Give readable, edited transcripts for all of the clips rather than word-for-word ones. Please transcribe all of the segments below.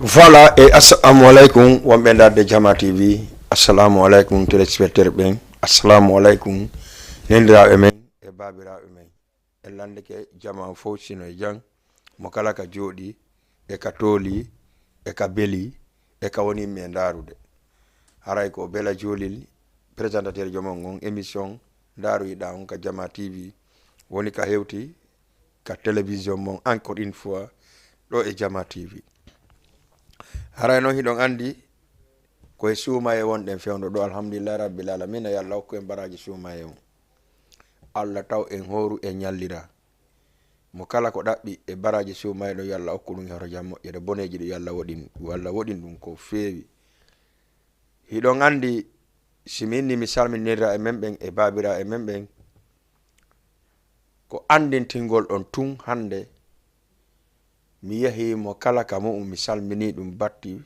Voilà, et assalamu alaikum, wambenda de Jama TV, assalamu alaikum téléspectateurs ben, assalamu alaikum, nendira emen, e babira emen, e lande ke Jama fo sino e jang, mo kala ka jodi, e ka toli, e ka beli, e ka woni me ndarude. Haray ko bela jolil, présentateur jomongon, émission, ndaru ida on ka Jama TV, woni ka hewti, ka télévision mon, encore une fois, do e Jama TV. Haray non hiɗon andi koye suumaye wonɗen fewndo ɗo alhamdulillah rabbil alamina yo Allah hokku en baraji suumaye on Allah taw en horu e ñallira mo kala ko ɗaɓɓi e baraji suumaye ɗo yo Allah hokku ɗum hoto jam moƴƴere boneji ɗo yo Allah woɗin ɗum ko feewi. Hiɗon andi simi inni mi salminira e men ɓen e babira e men ɓen ko andintingol ɗon tun hande mi yahi mo kala ka mu'um mi salmini ɗum batti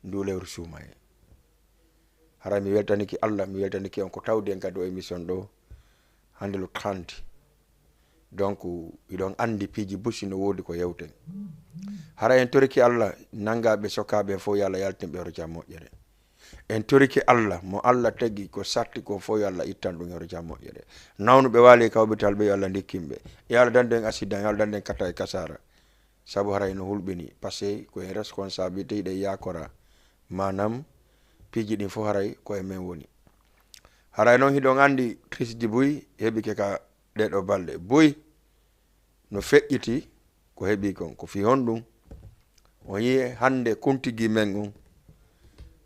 ndu lewru suumaye. Hara mi weltaniki Allah, mi weltaniki on ko tawdi en kadi o émission ɗo hande le 30. Donc iɗon andi piiji busi no wodi ko yewten. Hara en toriki Allah nangaɓe sokaɓe fo yo Allah yaltinɓe hoto jam moƴƴere. En toriki Allah mo Allah tagi ko satti ko fo yo Allah ittan ɗum hoto jam moƴƴere. Nawnuɓe waali kawɓital ɓe yo Allah ndikkinɓe. Yo Allah dande en accident, yo Allah dande en kata e kasara. Sabu haray no hulɓini parce que koye responsabilité yiɗe yakora manam piiji ɗin fo haray koye men woni. Haray noon hiɗon andi trisdi buy heɓike ka ɗeɗo balɗe buy no feƴƴiti ko heɓi kon ko fi honɗum o yi hande kuntigi men on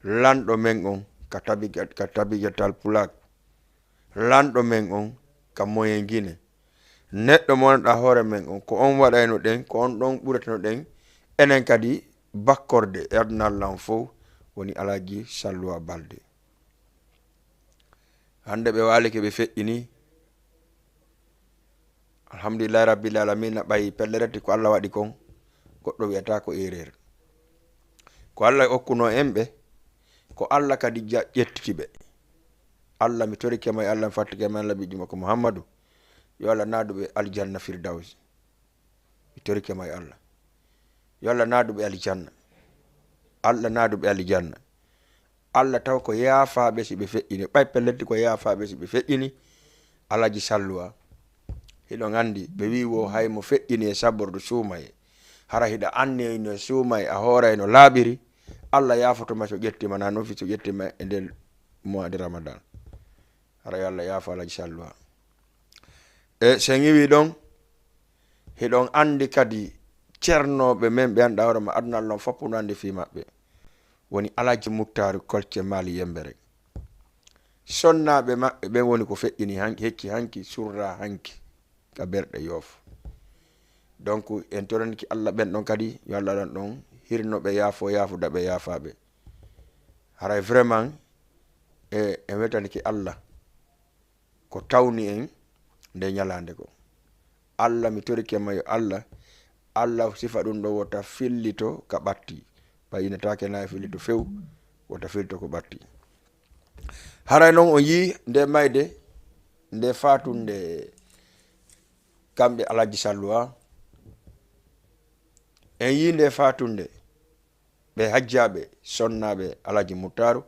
lanɗo men on ka tabigetal pulak lanɗo men on ka moyen guine neɗɗo monɗa hoore men on ko on waɗayno ɗen ko on ɗon ɓuretano ɗen enen kadi bakkorde ernallan fof woni Alaji Salluwa Balde. Hande ɓe walike ɓe feƴƴini alhamdulillah rabbil alamin ɓayi pellereti ko Allah waɗi kon goɗɗo wiyata ko erreur ko Allah okkuno en ɓe ko Allah kadi ƴettitiɓe. Allah mi torike ma Allah mi fattike ma Allah biɗimo ko Muhammadu yo Allah naduɓe aljanna firdaus mi torike ma Allah yo Allah naduɓe aljanna Allah naduɓe aljanna Allah taw ko yaafaɓe si ɓe feƴƴini ɓay pelletti ko yaafaɓe si ɓe feƴƴini Alaji Salluwa hiɗon andi ɓe wi wo hay mo feƴƴini e sabordu suumaye hara hiɗa anni no suumaye a hooray no laaɓiri Allah yaafotoma so ƴettima na nofi so ƴettima e nder mois de Ramadan hara yo Allah yaafa Alaji Salluwa. E sen iwi ɗon hiɗon andi kadi ceernoɓe men ɓe anɗa hoore ma aduna Allah foppu no andi fi maɓɓe woni Alaji Muktari Kolce Mali Yembere sonnaɓe maɓɓe ɓen woni ko feƴƴini hecci hanki surra hanki ka berɗe yoof. Donc en toraniki Allah ɓen ɗon kadi yo Allah ɗon ɗon hirnoɓe yaafo yaafuda ɓe yaafaɓe haray vraiment en wetaniki Allah ko tawni en nde ñalande ko Allah mi torike ma yo Allah sifa ɗum ɗo wota fillito ka ɓatti bayinatake na fillito few wota fillito ko ɓatti. Haray noon o yi nde mayde nde fatunde kamɓe Alaji Salluwa en yi nde fatunde ɓe hajjaɓe sonnaɓe Alaji Muttaru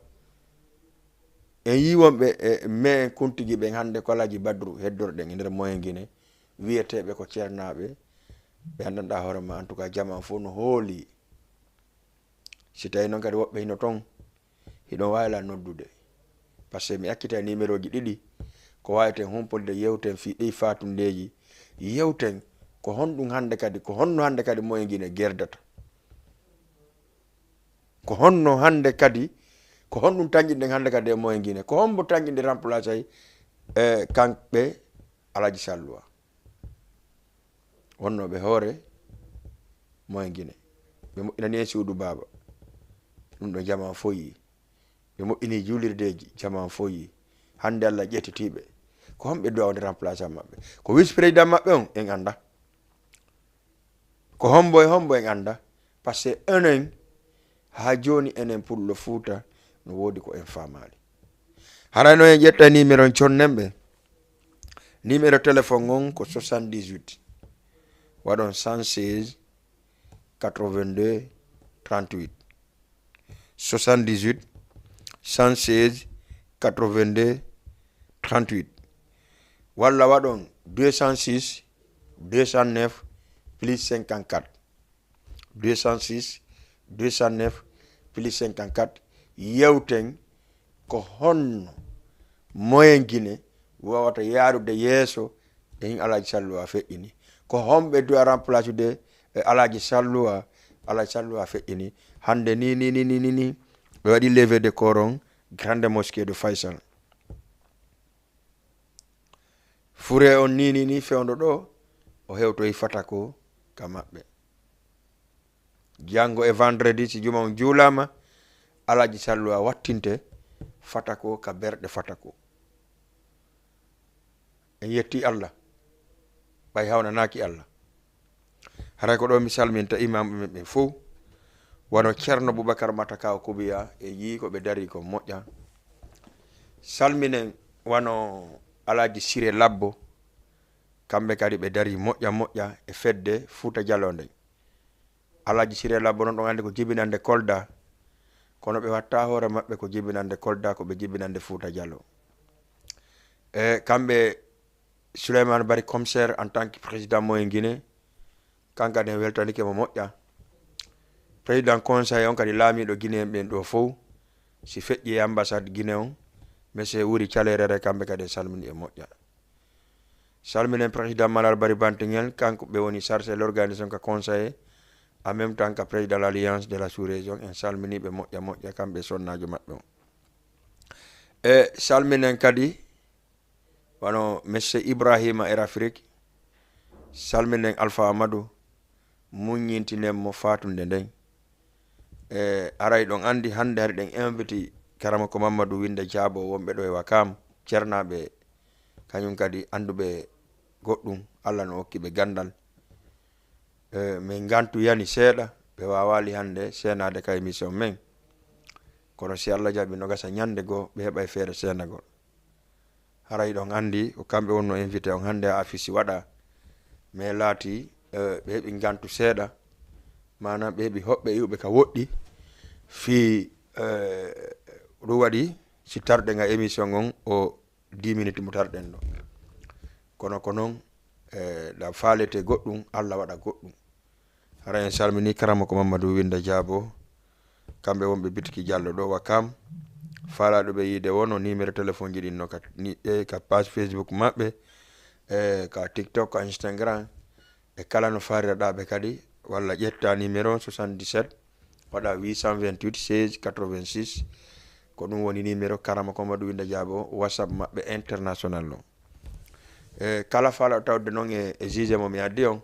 en yi wonɓe e me kuntigi ɓen hande ko Alaji Badru heddorɗen e nder moyen guine wiyeteɓe ko ceernaɓe ɓe andanɗa hoorema en tout cas jama fof no hooli si tawi noon kadi woɓɓe hino toon hiɗon wayla noddude par ce que mi akkita numéro ji ɗiɗi ko wawiten humpolde yewten fi ɗi fatundeji yewten ko honɗum hande kadi ko honno hande kadi moyen guine gerdata ko honno hande kadi ko honɗum tanƴinɗen hande kadi e moyen guine ko hombo tanƴinɗe remplacé e kamɓe Alaji Salluwa wonnoɓe hoore moyen guine ɓe moƴƴinani en suudu baba ɗum ɗo jama foyi ɓe moƴƴini julirdeji jama foyi hande Allah ƴettitiɓe ko homɓe duwa wonde remplaçant maɓɓe ko vice président maɓɓe on en anda ko hombo e hombo en anda par ce que enen ha joni enen pullo Fuuta no wodi ko en famali. Haray no en ƴetta numéro connen ɓe numéro téléphone on ko 78 waɗon 116 82 38 78 116 82 38 walla waɗon 206 209 plus 54 206 209 plus 54 yewten ko honno moyen Guinée wawata yaarude yeeso e hin Alaji Salluwa feƴƴini ko homɓe duwa remplace de Alaji Salluwa feƴƴini hande ni ɓe waɗi levé de coron grande mosquée de Faysal fure on ni fewndo ɗo o hewtoyi Fatako ka maɓɓe jango e vendredi si juma on juulama Alaji Salluwa wattinte Fatako ka berɗe Fatako en yetti Allah ɓay hawnanaki Allah haray ko ɗo mi salminta imam ɓe fof wono Ceerno Boubacar Matakaw Kubiya e yi ko ɓe dari ko moƴƴa salminen wono Alaji Siré Labbo kamɓe kadi ɓe dari moƴƴa e fedde Fouta Diallo nde Alaji Siré Labbo noon ɗon andi ko jibinande Kolda kono ɓe watta hoore maɓɓe ko jibinande Kolda ko ɓe jibinande Fouta Diallo e kamɓe Souleymane Bari commissaire en tant que président moyen Guinée kanka den weltanike mo moƴƴa président conseil on kadi laamiɗo Guinée ɓen ɗo fof si feƴƴi ambassade Guinée on monsieur Wuri Calerere kamɓe kadi salmini e moƴƴa salminen président Malal Bari Bantingel kanko ɓe woni chargé l'organisation ka conseiller en même temps que président de l'alliance de la sous-région en salminiɓe moƴƴa kamɓe sonnajo maɓɓe on e salminen kadi wono monsieur Ibrahima Air Afrique salminen Alpha Amadou muññintinenmo fatunde nden e aray ɗon andi hande hari ɗen invité karama ko Mamadou Winde Diabo wonɓe ɗo e Wakam ceernaɓe kañum kadi anduɓe goɗɗum Allah no hokkiɓe gandal min gantu yani seeɗa ɓe wawali hande senade ka émission men kono si Allah jaɓi no gasa ñande goo ɓe heɓa e feere senagol haray ɗon andi ko kamɓe wonno invité on hande a affiche waɗa mais laati ɓe heɓi gantu seeɗa manam ɓe heɓi hoɓɓe iwɓe ka woɗɗi fi ɗum waɗi si tarɗen ga émission on o 10 minutes mo tarɗen ɗo kono ko noon ɗa faalete goɗɗum Allah waɗa goɗɗum hara en salmini karama ko Mamadou Winde Diabo kamɓe wonɓe bitiki Diallo ɗo Wakam faalaɗo ɓe yiide wono numéro téléphone jiɗinno ka page Facebook maɓɓe ka TikTok ka Instagram e kala no fariraɗaɓe kadi walla ƴetta numéro 77 waɗa 828 16 86 ko ɗum woni numéro karama ko Mamadou Winde Diabo WhatsApp maɓɓe international o kala faalaɗo tawde noon e juge mo mi addi on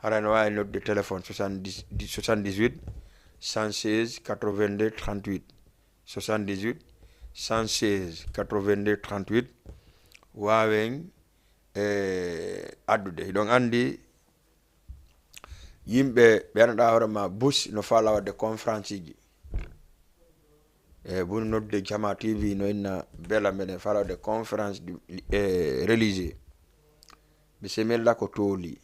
hara no wawi nodde téléphone 78 116 82 38 78 116 82 38 wawen addude ɗon andi yimɓe ɓe anduɗa hoorema bus no faala wadde conférence ji buni nodde Jama TV no inna bela meɗen faala wadde conférence religieux bisimilla ko tooli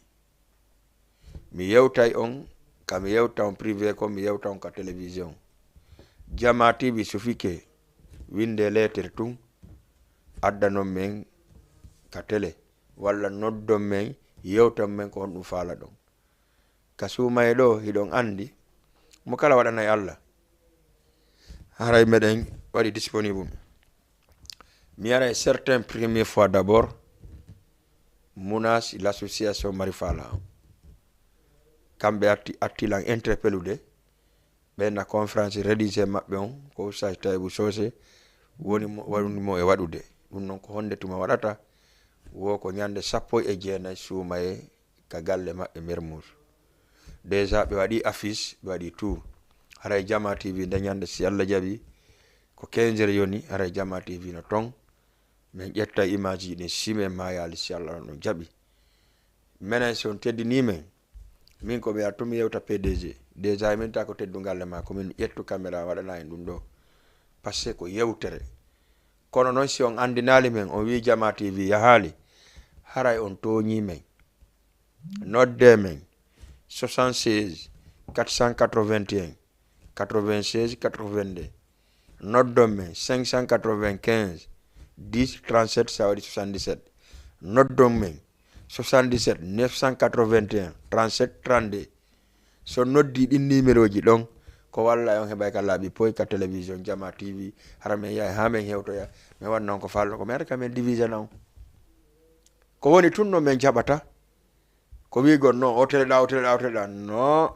mi yewtay on ka mi yewta on privé ko mi yewta on ka télévision Jama TV sufike winde lettre tun addanon men ka télé walla noddon men yewtan men ko on ɗum faala ɗon ka suumaye ɗo hiɗon andi mo kala waɗanay Allah haray meɗen waɗi disponible mi ara certain première fois d'abord Mounas l'association Marifala kamɓe attilan interpellude ɓenna conférence rédigé maɓɓe on ko Oustaz Taibou Socé wonimo e waɗude ɗum noon ko honde tuma waɗata wo ko ñande 19 suumaye ka galle maɓɓe Mermoz déjà ɓe waɗi affiche ɓe waɗi tout haray Jama TV nde ñande si Allah jaɓi ko 15 heures yoni haray Jama TV no ton min ƴetta image ji ɗin sime mayali si Allah no jaɓi menen son teddini men min ko ɓe attumi yewta PDG déjà min ta ko teddugalle ma komin ƴettu caméra waɗana en ɗum ɗo par ce que ko yewtere kono noon si on andinali men on wi Jama TV yahali haray on toñi men nodde men 76 481 96 82 noddon men 595 10 37 ça waɗi 77 noddon men 77 981 37 32 so noddi ɗin numéro ji ɗon ko walla on heɓay ka laaɓi poy ka télévision Jama TV hara men yahay ha men hewtoya mi wannon ko fallo ko mer ka men division on ko woni tun no men jaɓata ko wigon non o teleɗa non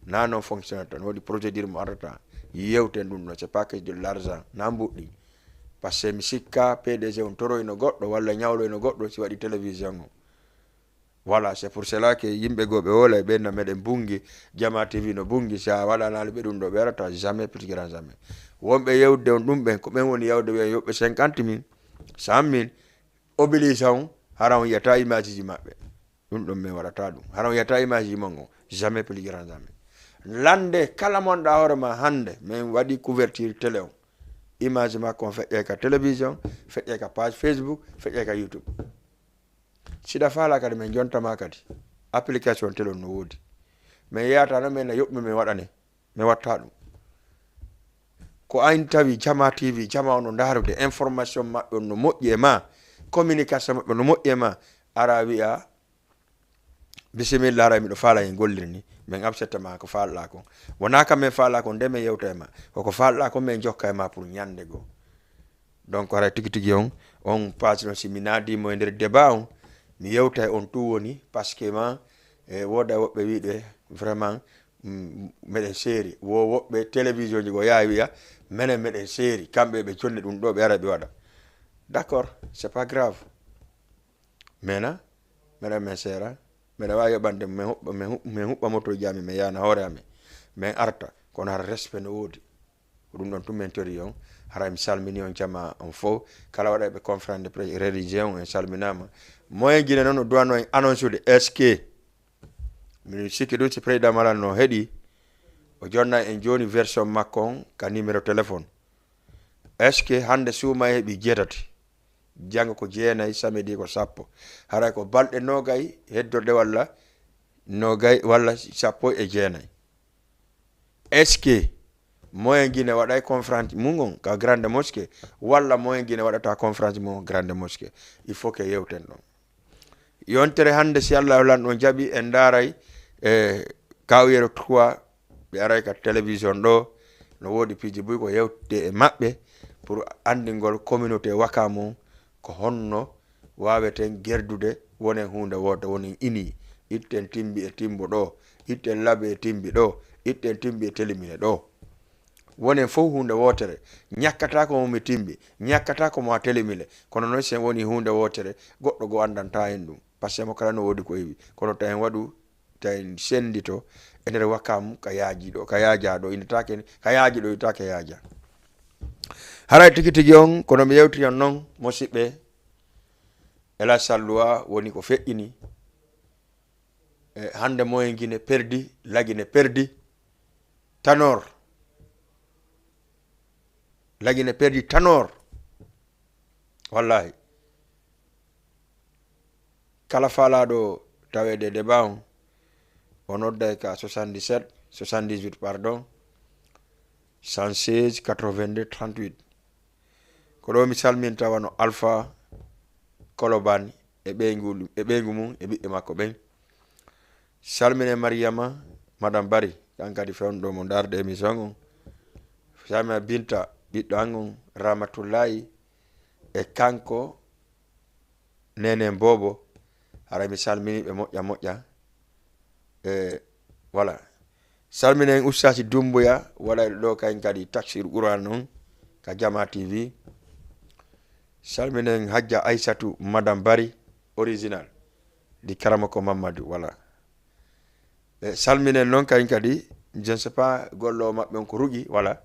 na non fonctionne tan woɗi procédure mo arata yewten ɗum no c'est pas que de l'argent na mbuɗɗi par ce que mi sikka PDG on toroyno goɗɗo walla ñawloyno goɗɗo si waɗi télévision o voilà c'est pour cela que yimɓe goɓe wola ɓenna meɗen bungi Jama TV no bungi sa waɗanali ɓe ɗum ɗo ɓe arata jamais plus grand jamais wonɓe yewde on ɗum ɓen ko ɓen woni yawde ɓe yoɓɓe 50 000 100 000 oblige on hara on yiyata image ji maɓɓe ɗum ɗon min waɗata ɗum hara on yiyata image ji mon o jamais plus grand jamais lande kala monɗa hoore ma hande min waɗi couverture télé on image makko on feƴƴay ka télévision feƴƴay ka page Facebook feƴƴay ka YouTube siɗa faala kadi min jontama kadi application télé on no woodi min yeyata no min yoɓɓe min waɗane min watta ɗum ko ayn tawi Jama TV Jama on no ndarude information maɓɓe on no moƴƴi e ma communication maɓɓe no moƴƴi e ma ara wiya bisimilla ara miɗo faala en gollir ni min absetta ma ko falɗa ko wona kam min faala ko nde min yewta e ma koko falɗa ko min jokka e ma pour ñande goo donc hara tigi tigi on page no si mi naadimo e nder débat on mi yewta e on tout woni par ce que ma woda woɓɓe wiɗe vraiment meɗen séeri wo woɓɓe télévision ji go yaa wiya menen meɗen séeri kamɓe ɓe jonni ɗum ɗo ɓe ara ɓe waɗa d'accord c'est pas grave mena meɗen men seera meɗa wawi yoɓande min huɓɓa moto jami mi yana hoore amen min arta kono hara respect no woodi ɗum ɗon tum min tori on hara mi salmini on Jama on fof kala waɗaɓe conférence de presse religion en salminama moyen guine noon no duwano en annonce ude SK min sikki ɗum si président Malal no heeɗi o jonna en joni version makko on ka numéro téléphone SK hande suuma heeɓi 7 janga ko 9 samedi ko 10 haray ko balɗe nogay heddorde walla nogay walla 19 SK moyen guine waɗay conférence mum ka grande mosquée walla moyen guine waɗata conférence mum grande mosquée il faut que yewten ɗon yontere hande si Allah lan ɗon jaɓi en daray Kawyero 3 ɓe aray ka télévision ɗo no woodi piiji buy ko yewte e maɓɓe pour andingol communauté Wakam ko honno waweten gerdude wonen hunde wodde wonen ini itten timbi e timbo ɗo itten laabi e timbi ɗo itten timbi e telimine ɗo wonen fof hunde wotere ñakkata ko momi timbi ñakkata ko mo telimile kono noon sen woni hunde wotere goɗɗo go andanta en ɗum par ce que mo kala no woodi ko heewi kono tawen waɗu tawen sendito e nder Wakam ka yaaji ɗo ka yaaja ɗo indetake ka yaaji ɗo itake yaaja haray tigi tigi on kono mi yewtiri on noon musidɓe ela salluwa woni ko feƴƴini hande moyen guine perdi lagine perdi tanor lagine perdi tanor wallahi kala faalaɗo tawede débat on o nodday ka 77 78 pardon 116 82 38 ko ɗo mi salminta wano Alpha Kolobani e ɓeygu mum e ɓiɓɓe makko ɓen salmine Mariama madame Bari kankadi fewnɗo mo darde émission on salmina Binta ɓiɗɗo angon Ramatullahi e kanko nene Bobo hara mi salmini ɓe moƴƴa moƴƴa voilà salminen Oustaz Dumbuya waɗayɗo ɗo kañ kadi taksir Qur'an noon ka Jama TV salminen Hajja Aissatou madame Bari original di Karamako Mamadou voilà salminen noon kañ kadi je ne sais pas gollo maɓɓe on ko rugi voilà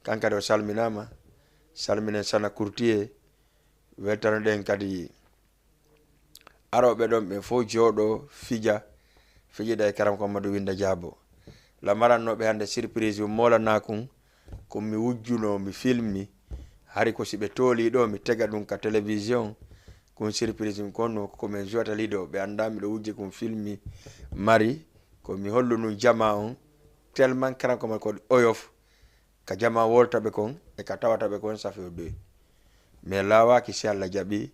kankadi o salminama salminen Sana Courtier weltano ɗen kadi aroɓe ɗon ɓe fof jooɗo fijida e Karamako Mamadou Winda Diabo la marannoɓe hande surprise molanakum ko mi wujjuno mi filmi hari ko siɓe tooli ɗo mi tega ɗum ka télévision kum surprise konno komin jota lido ɓe anda miɗo wujji kum filmi mari ko mi hollu ɗum Jama on tellement karan ko ko oyof ka jama wolta be kon e ka tawata be kon ça fait deux mais lawa ki si Allah jabi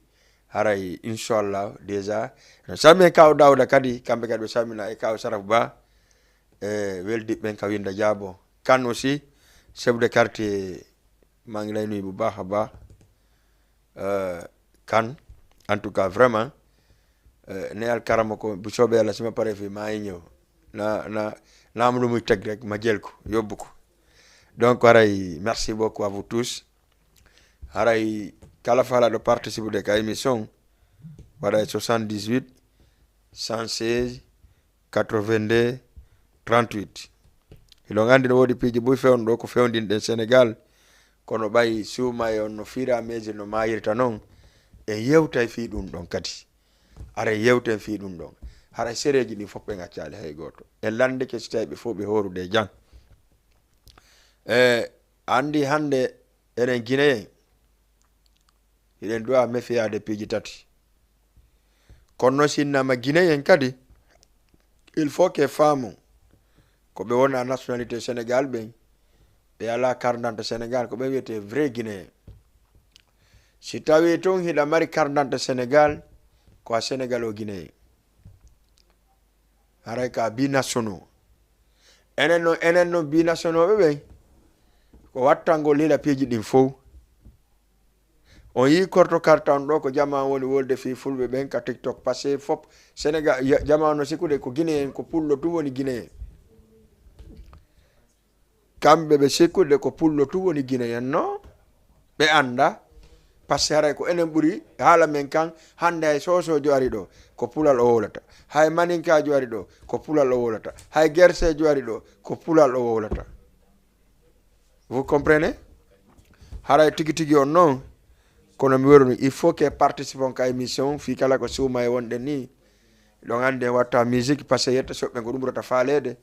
haray inshallah déjà sami kaw dawda kadi kambe kadi samina e kaw saraf ba weldi ben ka winda jabo kan aussi chef de quartier maa ngi lay nuyu bu baax a baax kan en tout cas vraiment neyal karama ko bu soobee yàlla si ma pare fii maa ngi ñëw na am lu muy teg rek ma jël ko yóbbu ko donc haray merci beaucoup à vous tous haray kala fala de participer de ka émission waɗa 78 116 82 38 hilo gandi no wodi piiji buy fewn ɗo ko fewndinɗen Sénégal kono ɓayi suuma e on no fira meji no mayirta noon e yewtay fi ɗum ɗon kadi ara yewten fi ɗum ɗon hara sereji ɗi fof ɓe gaccali hay goto e lande ke so tawi ɓe fof ɓe horude jang andi hande enen Guinéen eɗen duwa mefiyade piiji tati kono sinnama Guinéen kadi il faut que faamu ko ɓe wona nationalité Sénégal ɓen ɓe ala carte d'identité Sénégal ko ɓe wiyete vrai Guinéen si tawi toon hiɗa mari carte d'identité Sénégal ko a Sénégal o Guinéen haray ka binationaux enen no binationaux ɓe ɓen ko wattango lila piiji ɗin fof on yi korto carte on ɗo ko jama woni wolde fi fulɓe ɓen ka TikTok par ce que fop Sénégal jama no sikkude ko Guinéen ko pullo tu woni Guinéen kamɓe ɓe sikkude ko pullo tu woni Guinéen non ɓe anda par ce que haray ko enen ɓuuri haala men kan hande hay sosojo ari ɗo ko pulal o wolata hay maninkajo ari ɗo ko pulal o wolata hay guersejo ari ɗo ko pulal o wolata vous comprenez haray tigi tigi on noon kono mi weruni il faut que participant ka émission fi kala ko suuma e wonɗen ni ɗon andi en watta musique par ce que yetta soɓɓe ko ɗum ɓurata faalede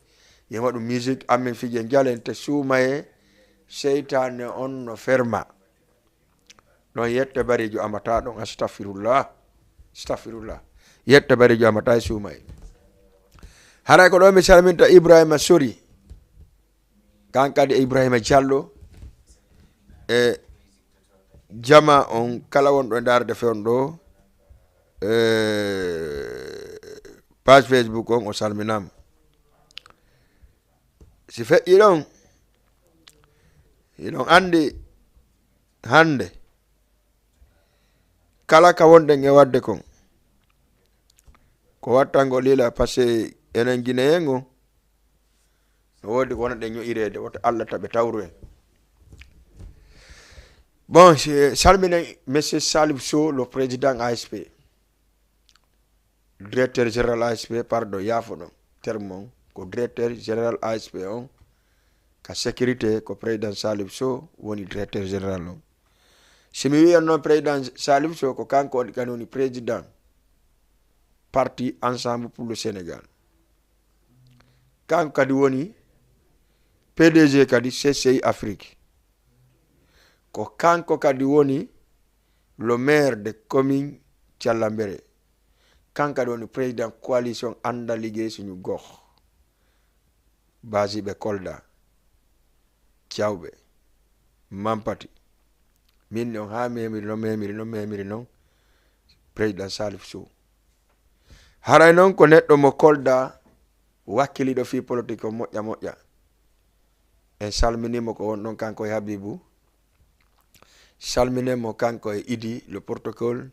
yen waɗu musique amen fije jalen te suuma e seytane on no ferma ɗon yette barijo amata ɗon astahfirullah yette barijo amata e suuma e haray ko ɗo mi salminta Ibrahima Sori kan kadi Ibrahima Diallo e jama on kala wonɗo e darde fewn ɗo page Facebook on o salminama si feƴƴi ɗon iɗon andi hande kala ka wonɗen e wadde kon ko wattango lila par ce que enen Guinéen on no wodi ko wonɗen ño'irede woto Allah taɓe tawru en bon salminen monsieur Salif Sow le président ASP directeur général ASP pardon yaafo ɗon terme on ko directeur général ASP on ka sécurité ko président Salif Sow woni directeur général on simi wiyan noon président Salif Sow ko kanko on kani woni président parti ensemble pour le Sénégal kanko kadi woni PDG kadi CCI Afrique ko kanko kadi woni le maire de commune Thiallambere kanko kadi woni président coalition anda liggéey suñu gox basiɓe Kolda Thiawɓe Mampati min on ha memiri noon président Salif Sow haray noon ko neɗɗo mo Kolda wakkiliɗo fi politique o moƴƴa en salminimo ko won ɗon kanko e Habibou salminemo kanko e Idi le protocole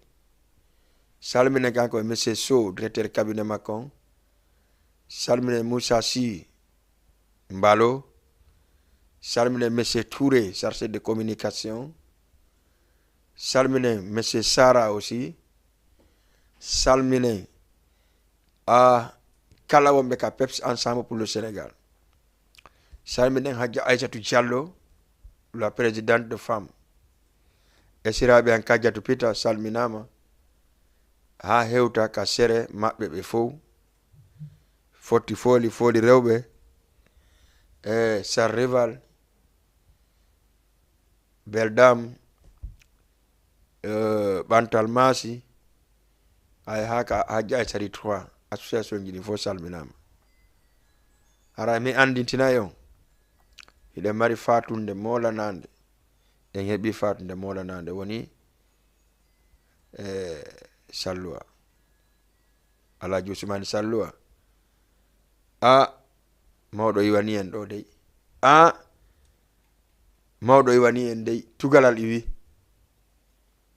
salmine kanko e monsieur Sow directeur cabinet makko salmine Moussa Sy Mbalo salmine monsieur Touré chargé de communication salmine monsieur Sara aussi salmine a kala wonɓe ka PEPS ensemble pour le Sénégal salminen Hadja Aïssatou Diallo la présidente de femme e siraɓe an Kadiatou Pita salminama ha hewta ka sere maɓɓe ɓe fof fotti fooli rewɓe e Sar Rival Beldam Bantal Masi ay haka Hadja Aïssati 3 association ji ɗi fof salminama hara mi andintina yon hiɗen mari fatunde molanande en heɓi fatunde molanande woni salluwa Alhaji Usmani Salluwa mawɗo yiwani en ɗo dey mawɗo yiwani en dey tugalal iwi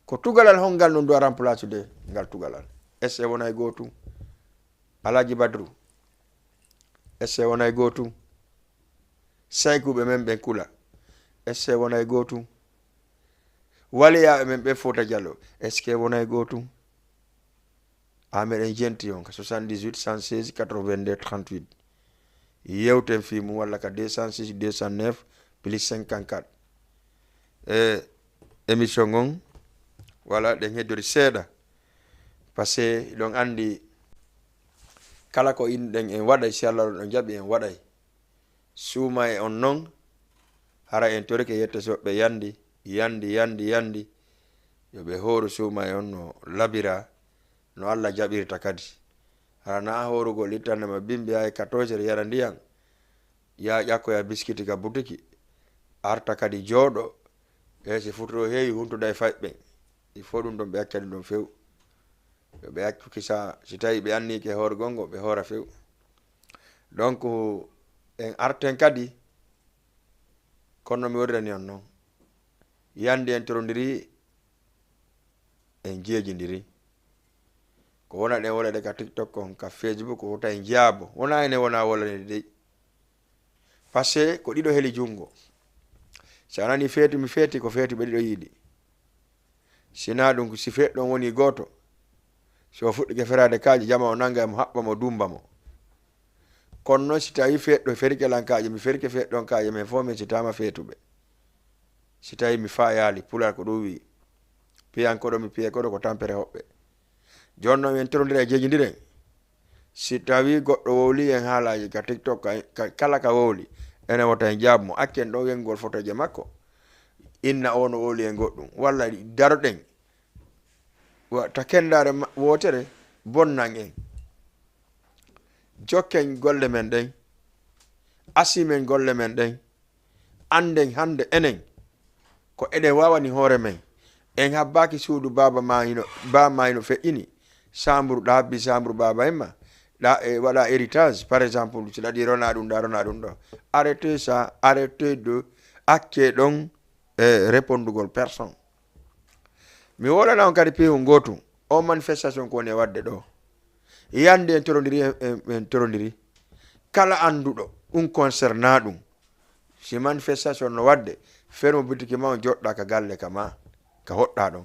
ko tugalal hongal non duwa remplace de ngal tugalal esse wonay gotum Alhaji Badru esse wonay gotum saykuɓe men ɓen kula esse wonay gotum waliyaɓe men ɓe Fota Diallo est ce que wonay gotum meɗen jenti on ka 78 116 82 38 yewten fimu walla ka 206 209 plus 54 émission on wala ɗen heddori seeɗa par ce que ɗon andi kala ko inɗen en waɗay si Allah ɗon jaɓi en waɗay suuma e on non hara en torike yette soɓɓe yandi yoɓe hooru suuma e on no labira no Allah jaɓirta kadi hara na horugol ittandema bimbi hay 14 yara ndiyam ya ƴakkoya biskiti ka butiki arta kadi jooɗo si futuro heewi huntuda e faƴɓe il faut ɗum ɗon ɓe accani ɗum few yoɓe accu kisa si tawi ɓe annike horgol ngo ɓe hoora few donc en arten kadi kono mi worirani on noon yandi en torodiri en jeejidiri ko wona ɗen wolede ka TikTok on ka Facebook ko wota en jaabo wona ene wona wolane dey par ce que ko ɗiɗo heli jungo si anani feeti mi feeti ko feeti ɓe ɗiɗo yiiɗi sina ɗum si feɗɗon woni goto so fuɗɗike ferade kaaji jama o nanga mo haɓɓa mo dumba mo kono noon si tawi feɗɗo ferikelankaje mi ferike feɗɗon kaje men fof min sitama feetuɓe si tawi mi fayali pulal ko ɗum wi piyankoɗo mi piye koɗo ko tampere hoɓɓe jonnon en torodira e jeejidiren si tawi goɗɗo wowli en haalaji ka TikTok kala ka wowli ene wota en jaabmo akken ɗo yengol photoje makko inna o no wowli en goɗɗum walla daroɗen ta kendare wotere bonnan en jokken golle men ɗen asimen golle men ɗen anden hande enen ko eɗen wawani hoore men en habbaki suudu baba mayino feƴƴini samburu ɗa habbi samburu baba en ma ɗa waɗa héritage par exemple si ɗaɗi rona ɗum ɗo arrêtez ça arrêtez de acce ɗon répondugol personne mi wolana on kadi pihu gotum o manifestation ko woni e wadde ɗo yande en torodiri kala anduɗo ɗum concerna ɗum si manifestation no wadde fermo boutique ma on joɗɗa ka galle ka ma ka hoɗɗa ɗon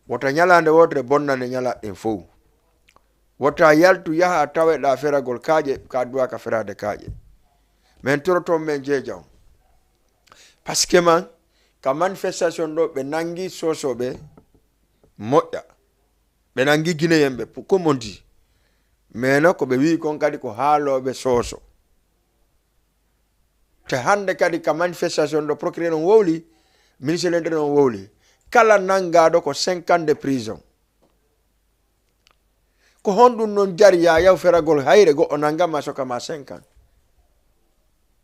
wota ñalande wotere bonnande ñalaɗen fof wota yaltu yaha taweɗa feragol kaaƴe ka duwa ka ferade kaaƴe min toroton men jeeja on par ce que man ka manifestation ɗo ɓe nangi sosoɓe moƴƴa ɓe nangi guinéen ɓe comme dit mais no ko ɓe wi kon kadi ko haaloɓe sooso te hande kadi ka manifestation ɗo procureur on wowli ministre de l'intérieur on wowli kala nangaɗo ko 5 ans de prison ko honɗum noon jari ya yaw feragol hayre goɗɗo nangama sokama 5 ans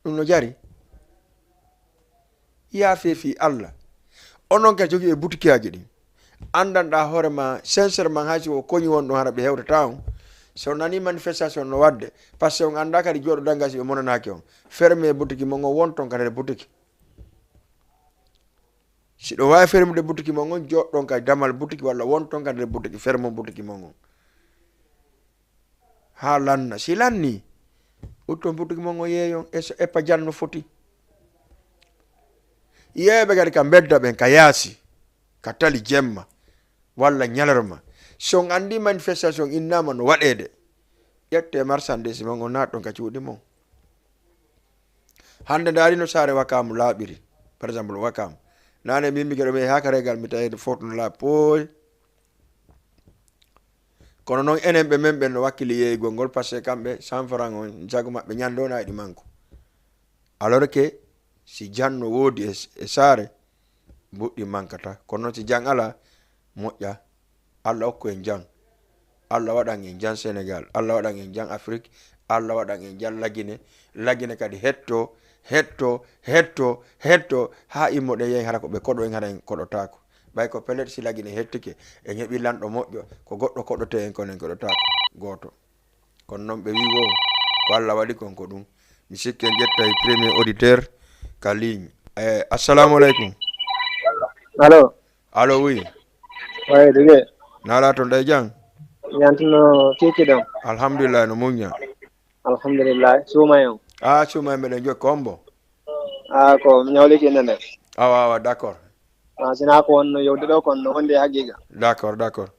ɗum no jari ya feefi Allah onon ka jogui e boutique aji ɗin andanɗa hoorema sincèrement haysi o koñi won ɗon hara ɓe hewtata on so nani manifestation no wadde par ce que on anda kadi jooɗo gasi ɓe monanaki on ferme boutique mo ngon won ton kadi boutique si ɗo wawi fermude boutique mo ngon joɗɗon kadi damal boutique walla won ton kadi boutique fermo boutique mo ngon ha lanna si lanni utton boutique mo ngon yeeyon eppa janno foti yeeɓe kadi ka bedda ɓen ka yaasi ka tali jemma walla ñalarma son andi manifestation innama no waɗede ƴette marchandise mon on natɗon ka cuuɗi mon hande daari no saare Wakamu laaɓiri par exemple Wakamu nane mimmi keɗo mi haka regal mi tawi foto no laaɓi pooy kono noon enen ɓe men ɓen no wakkili yeeygol ngol par ce que kamɓe 100 francs on jago maɓɓe ñande on ayiɗi manko alors que si janno woodi e saare buɗɗi mankata kono noon si jang ala moƴƴa Allah hokku en jang Allah waɗan en jang Sénégal Allah waɗan en jang Afrique Allah waɗan en jallagine lagine kadi hetto ha immoɗen yehi hara ko ɓe koɗo en hara en koɗotako ɓay ko pelet si lagine hettike en heɓi lanɗo moƴƴo ko goɗɗo koɗote en kono en koɗotako goto kono noon ɓe wi wo ko Allah waɗi kon ko ɗum mi sikki en ƴettay premier auditeur ka ligne assalamu aleykum. Allo oui. Ouais, dege. Nala to ndey jang. Yantuno keke dam. Alhamdulillah no munya. Alhamdulillah. Suma yo. Suma mbeɗen jokki kombo. Ko nyawle ke nande. Awa d'accord. Sina ko on yowde ɗo kon honde haqiqa. D'accord.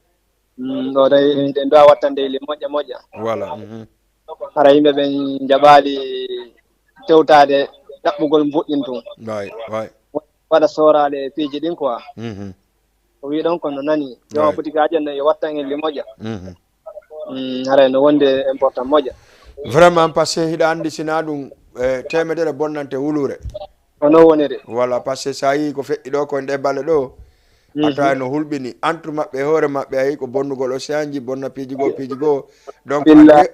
Ɗo day den do wattande le moƴƴa. Voilà. Hara yimɓe ɓen jaɓaali tewtade ɗaɓɓugol mboƴƴintum. Way. Waɗa soorale piiji ɗin quoi. O wi ɗon kono nani yo butikaji en yo wattan en li moƴƴa. Hara no wonde important moƴƴa. Vraiment parce que hiɗa andi sina ɗum temedere bonnante wulure. Ono woniri. Voilà parce que sa yi ko feƴƴi ɗo ko nde balle ɗo ata no hulɓini entre maɓɓe hoore maɓɓe ayi ko bonnugol océan ji bonna piiji goo donc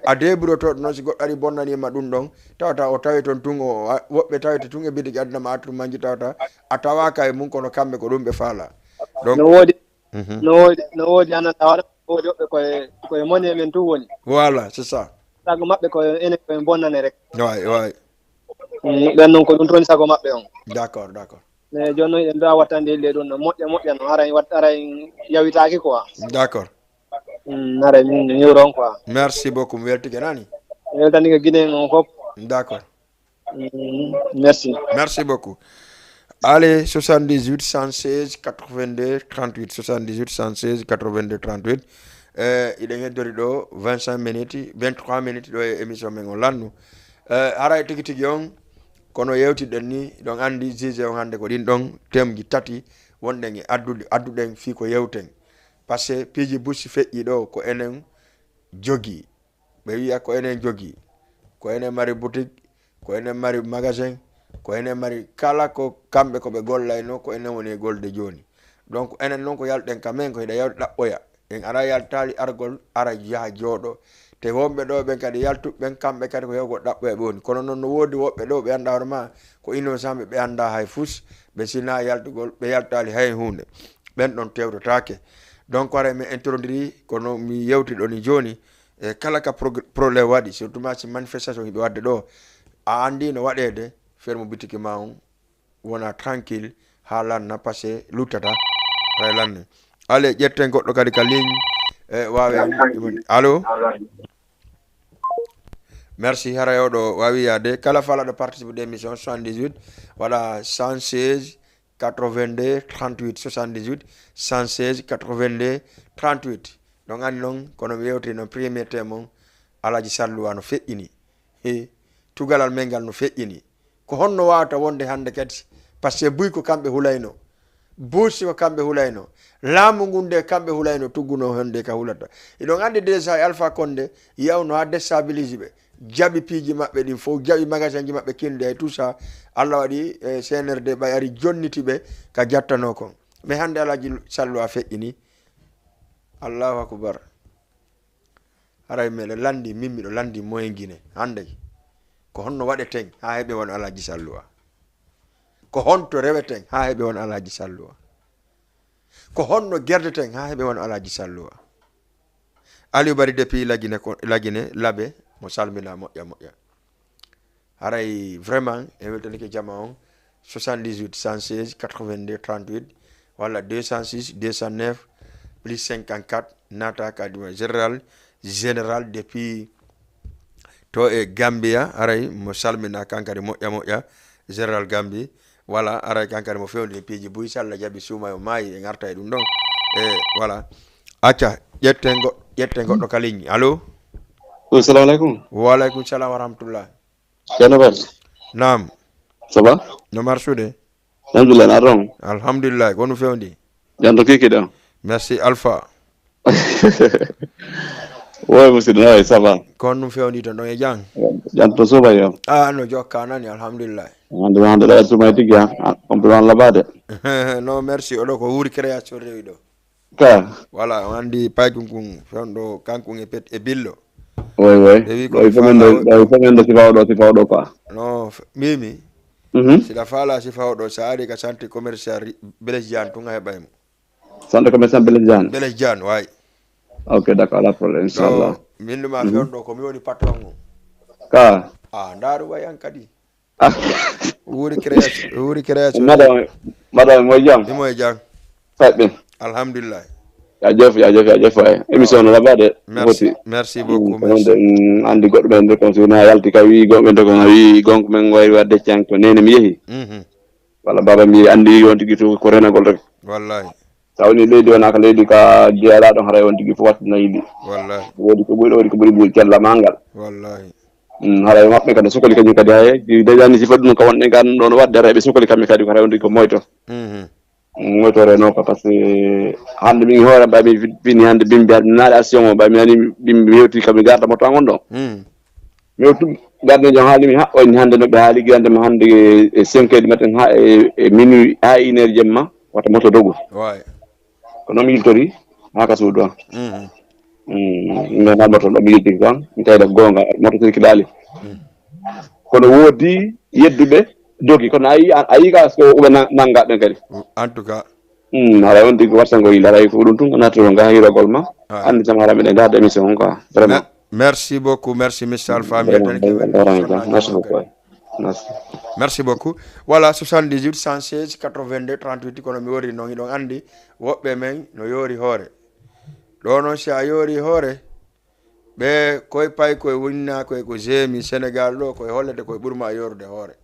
a deburotoɗo noon si goɗɗo ari bonnanima ɗum ɗon tawata o tawi toon tun o woɓɓe tawete tun e bidiki addunama atru manji tawata a tawaka e mum kono kamɓe ko ɗum ɓe faala donc no woodi anata waɗa woodi woɓɓe koye moni men tun woni voilà c'est ça sago maɓɓe koye enen koye bonnane rek way ɓen noon ko ɗum toon sago maɓɓe on d'accord mais joni noon en dowa wattande hille ɗum no moƴƴa no hara yawitaki quoi d'accord hara min yewro on quoi merci beaucoup mi weltike nani weltani ko guiɗen on fof d'accord merci beaucoup. Allez, 78 116 82 38 78 116 82 38 iɗen heddori ɗo 25 minutes 23 minutes ɗo e émission men on lannu haray tigi tigi on kono yewtiɗen ni ɗon andi juge on hannde ko ɗin ɗon temji tati wonɗen e adduɗen fii ko yewten par ce que piiji busi feƴƴi ɗo ko enen jogii ɓe wiya ko enen jogii ko enen mari boutique ko enen mari magasin ko enen mari kala ko kamɓe ko ɓe gollayno ko enen woni e golde joni donc enen noon ko yalɗen ka men ko hiɗa yawde ɗaɓɓoya en ara yaltali argol ara yaha jooɗo te wonɓe ɗo ɓen kadi yaltuɓeɓen kamɓe kadi ko hewgo ɗaɓɓoya ɓe woni kono noon no woodi woɓɓe ɗo ɓe anda hoore ma ko innocent ɓe anda hay fus ɓe sina yaltugol ɓe yaltali hay hunde ɓen ɗon tewtotake donc ara mi introduire kono mi yewtiɗo ni joni e kala ka probléme waɗi surtout ma si manifestation hiɓe wadde ɗo a andi no waɗede ferme boutique ma on wona tranquille ha lanna par ce que luttata hay lanne ale ƴetten goɗɗo kadi ka ligne wawi allo merci hara yewɗo wawi yaade kala falaɗo participe d' émission 78 waɗa 116 82 38 78 116 82 38 ɗon andi noon kono mi yewti no premier témon Alaji Salluwa no feƴƴini tugalal men ngal no feƴƴini ko honno wawata wonde hande kadi par ce que buy ko kamɓe hulayno buusi ko kamɓe hulayno laamu ngun nde kamɓe hulayno tugguno honde ka hulata iɗon andi déjà e Alpha Condé yawno ha déstabilise ɓe jaɓi piiji maɓɓe ɗin fof jaɓi magasin ji maɓɓe kinde e tout ça Allah waɗi CNRD ɓay ari jonniti ɓe ka jattano kon mais hande Alaji Salluwa feƴƴini Allahu akbar haray meɗen landi min miɗo landi moyen Guinée hande ko honno waɗeten ha heɓe won Alaji Salluwa ko honto reweten ha heɓe won Alaji Salluwa ko honno gerdeten ha heɓe won Alaji Salluwa Aliou Bari depuis lagine laɓe mo salmina moƴƴa haray vraiment e weltanike jama on 78 116 82 38 walla 206 209 plus 54 nata kadima général depuis to e Gambia aray mo salmina kankari moƴƴa général Gambie voilà aray kankari mo fewndi piiji buy salla jaɓi suuma o maayi e garta e ɗum ɗon e voilà acca ƴetten goɗɗo ka ligne allo assalamu aleykum wa aleykum salam wa rahmatullah ceerno Bal nam ça va no marsude alhamdulillah na ron alhamdulillah ko no fewndi janto kiki ɗon merci Alpha woy musidɗo no ça va kon no fewndi to ɗon e jang janto suuba yo no jokka nani alhamdulillah hande ɗa sumay tigui on ɓe wan labade non merci oɗo ko wuuri création rewi ɗo ka voilà on andi paykunkun fewɗo kankun e billo Oui. ɓe wi Ɗo komi famen ɗo sifaw ɗo quoi. no mimi sila fala sifaw ɗo sa ari ka centre commercial Blaise Diane tun a heɓaymo Centre commercial Blaise Diane way. Ok, d'accord, la problème, inchallah. Min ɗuma fewn ɗo komi woni patron o Ka ndaru way an kadi ah wuri création madame moy jam imo e jang faɓɓe alhamdulillah ya jef way émission no labade merci beaucoup merci andi goɗɗo ɓen de kon sona yalti ka wi goɓe de kon wi gonko men wawi wadde can to nene mi yeehi walla baba mi andi on tigui to ko renagol rek wallahi sa woni leydi wona ko leydi ka jeeyaɗo haray on tigui fo wattuno yiɗi wallahi woodi ko ɓuuri ɓuuri cella mangal wallahi haray maɓɓe kadi sukoli kañum kadi hay déjà ni sifa ɗum ko wonɗe gan ɗon wadde reɓe sukoli kamɓe kadi ko haray on tigui ko moyto moytore ko par ce que hande min hoore mbami fini hande bimbi hande naɗe action o mbami nani bimbi mi hewti kamɓe garda moto an on ɗon mi hewtu garde jom haalimi haɓɓoyni hande no ɓe haali gandema hande e 5 heures du matin ha e minuit ha 1 heure jemma wata moto dogu ko noon mi yiltori ha ka suudu an min halmoto ɗo mi yiltiki kan mi tawide ko gonga moto circulali kono woodi yedduɓe dogi kono ayi ka so uɓe nangaɓe kadi en tout cas haray on tigui wattango yilde haray ko ɗum tun nattoto ga hirogol ma andi jam hara miɗen garda émission on quoi vraiment merci beaucoup merci monsieur Alpha merci beaucoup voilà 78 116 82 38 kono mi wori noon iɗon andi woɓɓe men no yoori hoore ɗo noon si a yoori hoore ɓe koye pay koye wonna koye ko jeemi Sénégal ɗo koye hollete koye ɓurma yorude hoore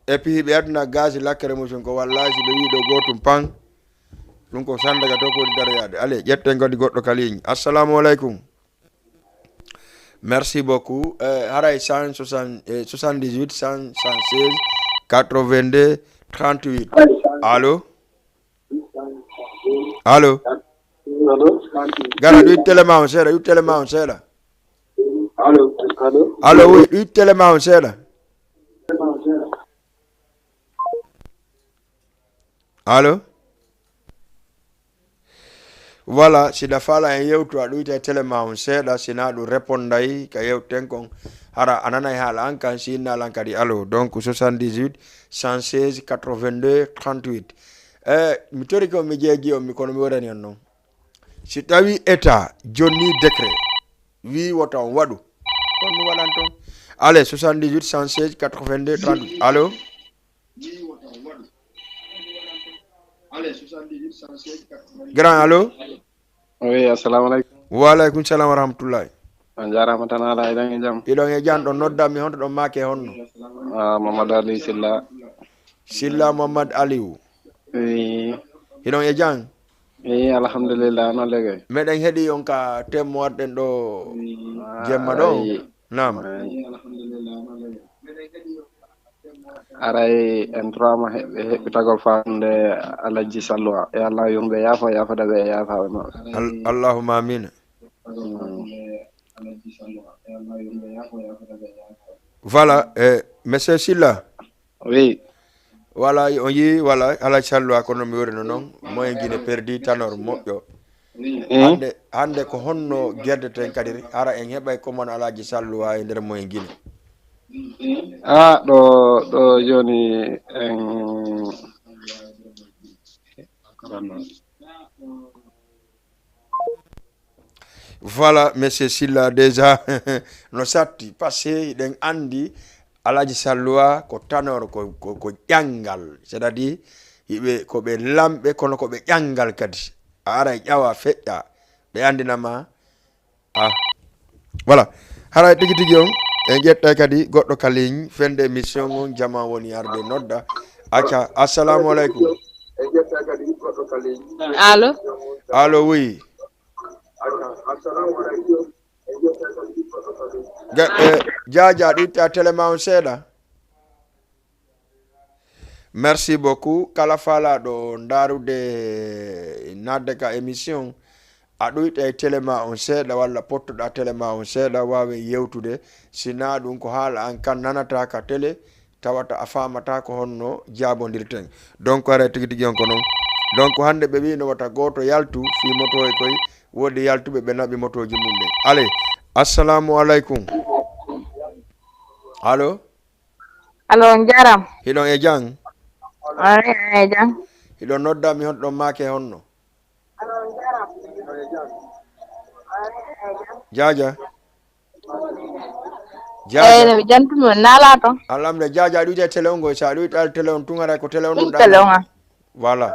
et puis ɓe aduna gaz lakkere mumen ko wallahi si ɓe wi ɗo gotum pan ɗum ko sandaga to ko woni daroyade allez ƴetten godi goɗɗo kaligne assalamu aleykum merci beaucoup haray 78 116 82 38 allo gara ɗo téléma on seeɗa allo oui ɗo téléma on seeɗa allo voilà sida fala en yewtu a ɗoyta téléma on seeɗa sina ɗum réponday ka yewten kon hara ananay haala an kan sinnalan kadi allo donc 78 116 82 38 mi tori ko mi jeegi on mi kono mi waɗani on noon si tawi état jonni décret wi wota on waɗu on mi waɗan toon allez 78 116 82 38 allo grand allo oui assalamu aleykum wa aleykum salam wa rahmatullahi on jarama tan ala iɗon e jaam iɗon e jam ɗon noddami honto ɗon maake honno Mamadou Aliou Silla Mamadou Aliou iɗon e jam alhamdulillah no legay meɗen heeɗi on ka temmo warɗen ɗo jemma ɗo nam aray en trama heɓɓitagol fande Alaji Salloa e Allah yumɓe yafadaɓe e yafaɓe maɓɓe allahumma amina voilà monsieur Silla oui voilà on yi voilà Alaji Salloa kono mi worino noon moyen guine perdi tanor moƴƴo hande ko honno guerdeten kadi ara en heɓay commande Alaji Salloa e nder moyen guine ɗo joni en voilà monsieur Silla déjà no satti passé ɗen andi Alaji Salloa ko tanor ko ƴangal c'est-à-dire yiɓe koɓe lamɓe kono koɓe ƴangal kadi a ara ƴawa feƴƴa ɓe andinama voilà haray tigi tigi on en ƴetta kadi goɗɗo kaligne fende émission on jama woni arde nodda acca assalamu aleykum allo oui Jaja ɗitta téléma on seeɗa merci beaucoup kala falaɗo ndarude nadde ka émission a ɗoyta e téléma on seeɗa walla pottoɗa téléma on seeɗa wawi yewtude sina ɗum ko haala an kan nanata ka télé tawata a famata ko honno jabodirten donc ara tigi tigi on ko noon donc hande ɓe wi no wata goto yaltu fi moto e koye wodi yaltuɓe ɓe naɓi motoji mum ɗe allez assalamu alaikum. Allo Njaram. hiɗon e jang? E jang. hiɗon noddami honɗon maake honno? Jaja Ne jantuno nala to. alhamdulillah Jaja aɗa wiite télé on go sa aɗa wiita télé on tun haray ko télé on ɗum Télé on. voilà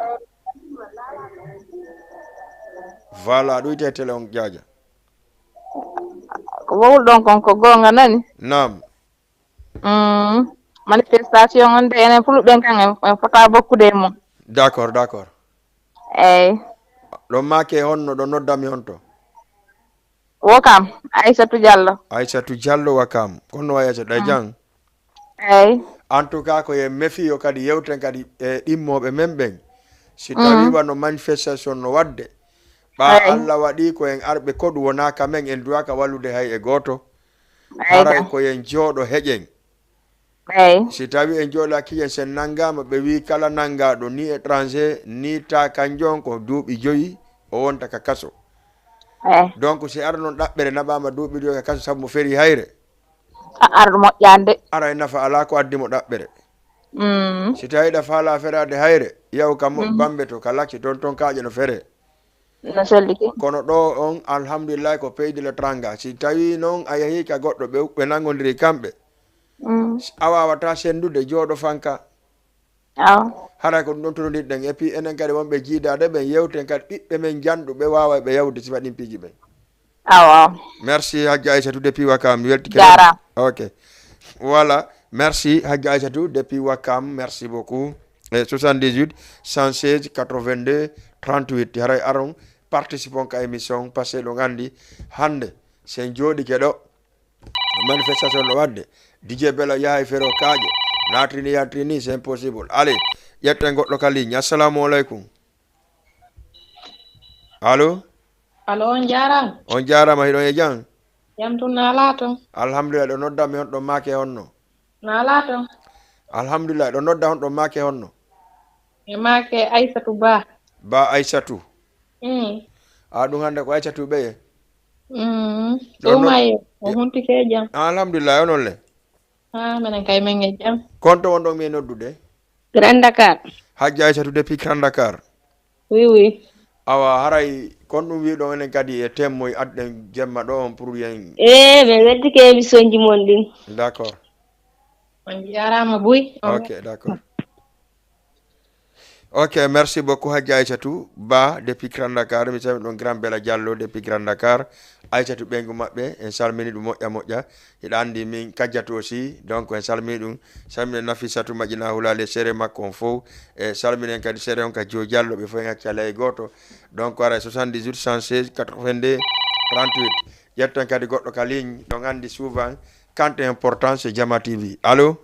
aɗa wiite télé on Jaja. Ko wowul ɗon kon ko gonga nani? Nam. Manifestation on de enen fulɓen kan en fota bokkude e mum. D'accord Eyyi. ɗon maake honno ɗo noddami on to? Wokam Aissatou Diallo wakam konno wayi Aissatou ɗa jang? eyyi. En tout cas ko ye mefiyo kadi yewten kadi e ɗimmoɓe men ɓen si tawi wano manifestation no wadde ɓa Allah waɗi ko en arɓe koɗu wona kamen en duwaka wallude hay e goto haray ko yen jooɗo heƴen si tawi en jooɗaki en sen nangama ɓe wi kala nangaɗo ni étranger ni ta kanjon ko duuɓi 5 o wonta ka kaso donc si ara noon ɗaɓɓere naɓama duuɓi 5 ka kaso saabu mo feri hayre arɗo moƴƴande ara e nafa ala ko addimo ɗaɓɓere si tawi ɗa faala ferade hayre yaw kam bambe to ka lacci ton kaƴe no fere no selliki kono ɗo on alhamdulillah ko pays de l'étranger si tawi noon a yeehi ka goɗɗo ɓe nangodiri kamɓe a wawata sendude jooɗo fanka haray ko ɗum ɗon torodirɗen et puis enen kadi wonɓe jiidade ɓen yewten kadi ɓiɓɓe men janɗuɓe wawa ɓe yawde si waɗin piiji ɓen merci Hajji Aissatou depuis Wakam mi weltike ok voilà merci Hajji Aissatou depuis Wakam merci beaucoup 78 116 82 38 haray aron participons ka émission passé ɗo gandi hande sen jooɗike ɗo manifestation ɗo wadde DJ Bella yahay fero kaaƴe natrini yatrini c'est impossible allez ƴetten goɗɗo ka ligne assalamu aleykum allo on jarama hiɗon e jang? jam tun nala ton alhamdulillah ɗo noddami on ɗon maake honno? nala ton alhamdulillah ɗo nodda on ɗon maake honno? e maake Aissatou Ba Aissatou ɗum hande ko Aissatou ɓeye ɗumaye o huntike jam alhamdulillah onon le minen kay men e jam konto won ɗon mi noddude Grand Dakar Hajji Aissatou depuis Grand Dakar oui awa haray kon ɗum wiɗo enen kadi e temmoye adden jemma ɗo on pour yen mi weddike émission ji mon ɗin d'accord on jarama Boy ok d'accord ok merci beaucoup Hajji Aissatou Ba depuis Grand Dakar mi sami ɗon Grand Bella Diallo depuis Grand Dakar Aissatou ɓengu maɓɓe en salmini ɗum moƴƴa hiɗa andi min kajjatu aussi donc en salmini ɗum salminen Nafissatou Madjina Hulale sére makko on fof e salminen kadi sére on ka Jo Diallo ɓe fof en hakkille e goto donc ara 78 116 82 38 ƴetten kadi goɗɗo ka ligne ɗon andi souvent quand est important c'est Jama TV allo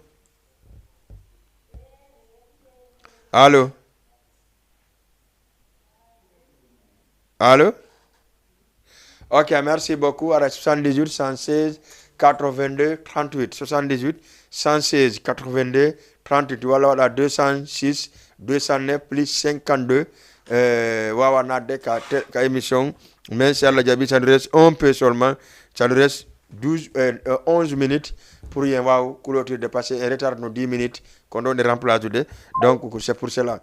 ok merci beaucoup ara 78 116 82 38 78 116 82 38 walla waɗa 206 209 plus 52 wawa nadde ka émission mais si Allah jaaɓi ça nous reste un peu seulement ça nous reste 11 minutes pour yen waw clôture passé en retard no 10 minutes ko ɗon e remplace de donc c'est pour cela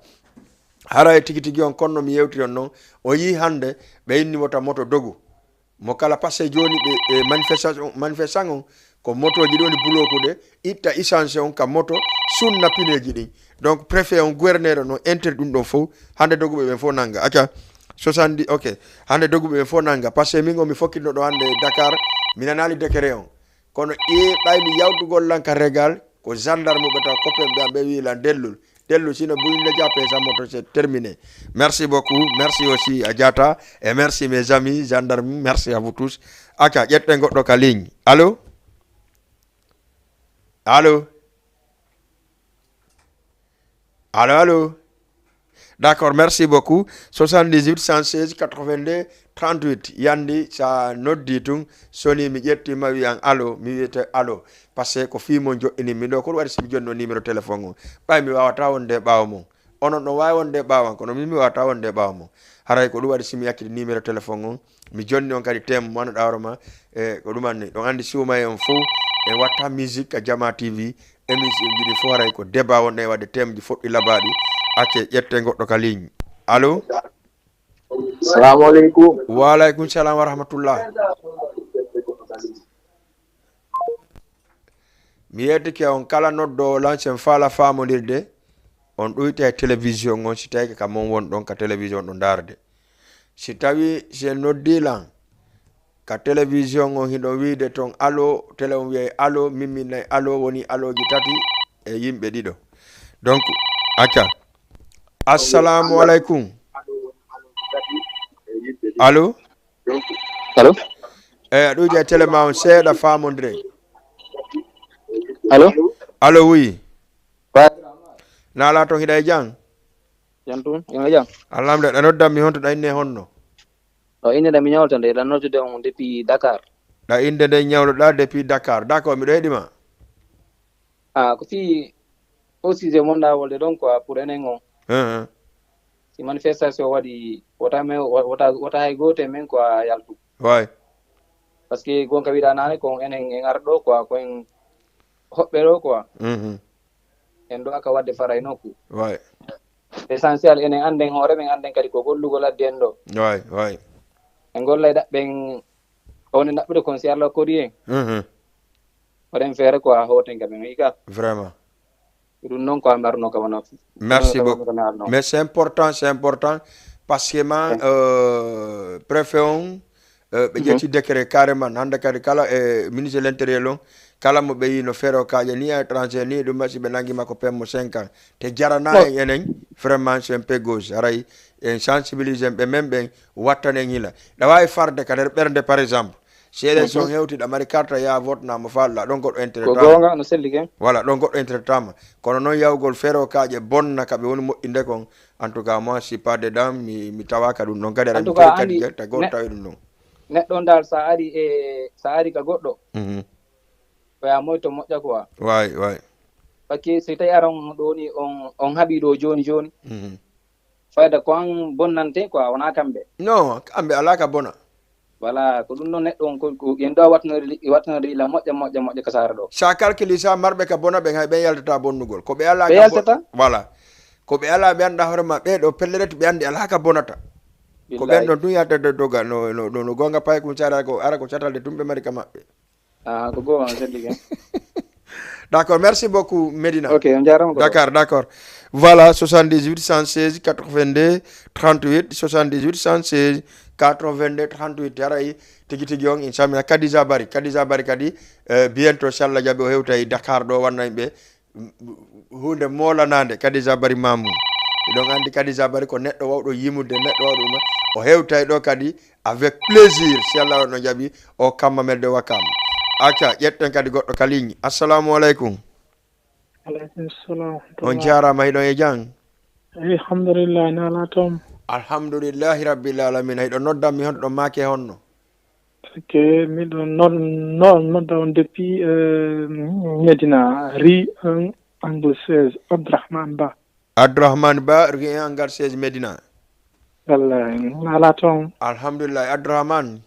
haray tigi on konno mi yewtiri on noon o yi hande ɓe innimota moto dogu mo kala passé joni ɓe manifestation on ko motoji ɗoni bulokude itta essence on ka moto sunna pineji ɗin donc préfet on gouverneur no interdit ɗum ɗon fof hande doguɓe ɓen fof nanga acca 70 ok hande doguɓe ɓen fof nanga par ce que min o mi fokkitno ɗo hande Dakar mi nanali décret on kono ɓaymi yawdugol lanka régal ko gendarme ɓe taw coppen ɓe amɓe wi lan dellu sino bouille jappe sa moto c'est terminé merci beaucoup merci aussi à Diata et merci mes amis gendarmes merci à vous tous aka ƴetten goɗɗo ka ligne allo d'accord merci beaucoup 78 116 82 38 yandi sa noddi tun soni mi ƴettima wiyan allo mi wiyete allo par ce que ko fimo joɗɗini mi ɗo koɗo waɗi somi jonni o numéro téléphone o ɓay mi wawata wonde ɓawo mum onon ɗon wawi wonde ɓawan kono min mi wata wonde ɓawmo haray ko ɗum waɗi simi yakkide numéro téléphone on mi jonni on kadi thème manoɗa hoorema e ko ɗumanni ɗon andi suuma e on fo e watta musique a Jama TV émission jiɗi fof haray ko débat wonɗe e wadde thème ji foɗɗi labaɗi acce ƴette goɗɗo ka ligne allo salamu aleykum waaleykum salam wa rahmatullah mi yettike on kala noddo lancen faala famodirde on ɗoyta e télévision on si tawi ka mon won ɗon ka télévision ɗo darde si tawi se noddilan ka télévision on hiɗo wiide ton allo télé on wiye allo mimminnayi allo woni alloji tati e yimɓe ɗiɗo donc acca assalamu aleykum allo allo a ɗoyta e télé ma on seeɗa famodire allo allo oui nala to hiɗa e jang jantum ina jang alhamdulillah ɗa noddanmi honto ɗa inne honno o inde nde mi ñawta nde ɗan noddude on depuis Dakar ɗa inde nde ñawloɗa depuis Dakar d'accord miɗo heɗima ko fi o sujet monɗa wolde ɗon quoi pour enen on si manifestation waɗi wota hay goto men quoi yaltu way par ce que gonka wiɗa nane ko enen en arɗo quoi koen hoɓɓe ɗo quoi en ɗo aka wadde faray nokku way essentiel enen anden hoore men anden kadi ko gollugol addi en ɗo way en gollay ɗaɓɓen one ɗaɓɓude kon si Allah kori en oɗen feere quoi hoten kaɓe mi ka vraiment ɗum noon ko amarno kam no merci beaucoup mais c'est important parce que ma préfet on ɓe ƴetti décret carrément hande kadi kala e ministre de l'intérieur on kala mo ɓe yi no feere o kaaje ni a étranger ni ɗum masi ɓe nanguima ko pemmo 5 ans te jarana en enen vraiment c'est un peu gauche haray en sensibilise ɓe men ɓen wattane en hila ɗa wawi farde kadi ɓerde par exemple si élection hewtiɗa mari carte ya vote nama falɗa ɗon goɗɗo intérêt no selli ken voilà ɗon goɗɗo intérêt tama kono noon yawgol feere o kaaje bonna kaɓe woni moƴƴinde kon en tout cas moi si pas dedans mi tawaka ɗum ɗon kadi aɗa mi kadi ta goto tawi ɗum ɗon neɗɗo dal sa ari ka goɗɗo oya moyto moƴƴa quoi way pakke so tawi aron ɗo ni on haaɓi ɗo joni fayda ko an bonnante quoi wona kamɓe non kamɓe ala ka bona voilà ko ɗum noon neɗɗo on ko yen ɗo wattanode ila moƴƴa ka sara ɗo sa calcule sa marɓe ka bona ɓen hay ɓen yaltata bonnugol ko ɓe ala yaltata voilà ko ɓe ala ɓe annda hoorema ɓeɗo pelleret ɓe andi ala ka bonata ko ɓen ɗon tun yattade doga no gonga paye kum sa ara ko catalde tum ɓe mari ka maɓɓe ko gowa selli ken d'accord merci beaucoup Medina ok on jarama d'accord voilà 78 116 82 38 78 116 82 38 haray tigi on inchallah Kadija Bari kadi bientôt inchallah jaɓi o hewta e Dakar ɗo wanna ɓe hunde molanade Kadija Bari Mamou ɗon andi Kadija Bari ko neɗɗo wawɗo yimude neɗɗo wawɗo o hewtay ɗo kadi avec plaisir si Allah no jaɓi o kamma melde wakam acca ƴetten kadi goɗɗo ka ligne assalamu aleykum aleykum salam on jarama hiɗon e jang alhamdulillah nala tom alhamdulillahi rabbil alamin hayɗo noddanmi honto ɗon maake honno ok miɗon nodda on depuis Medina ri 1 angle 16 Abdourahmane Ba ri 1 angle 16 Medina wallahi nala tom alhamdulillah Abdourahmane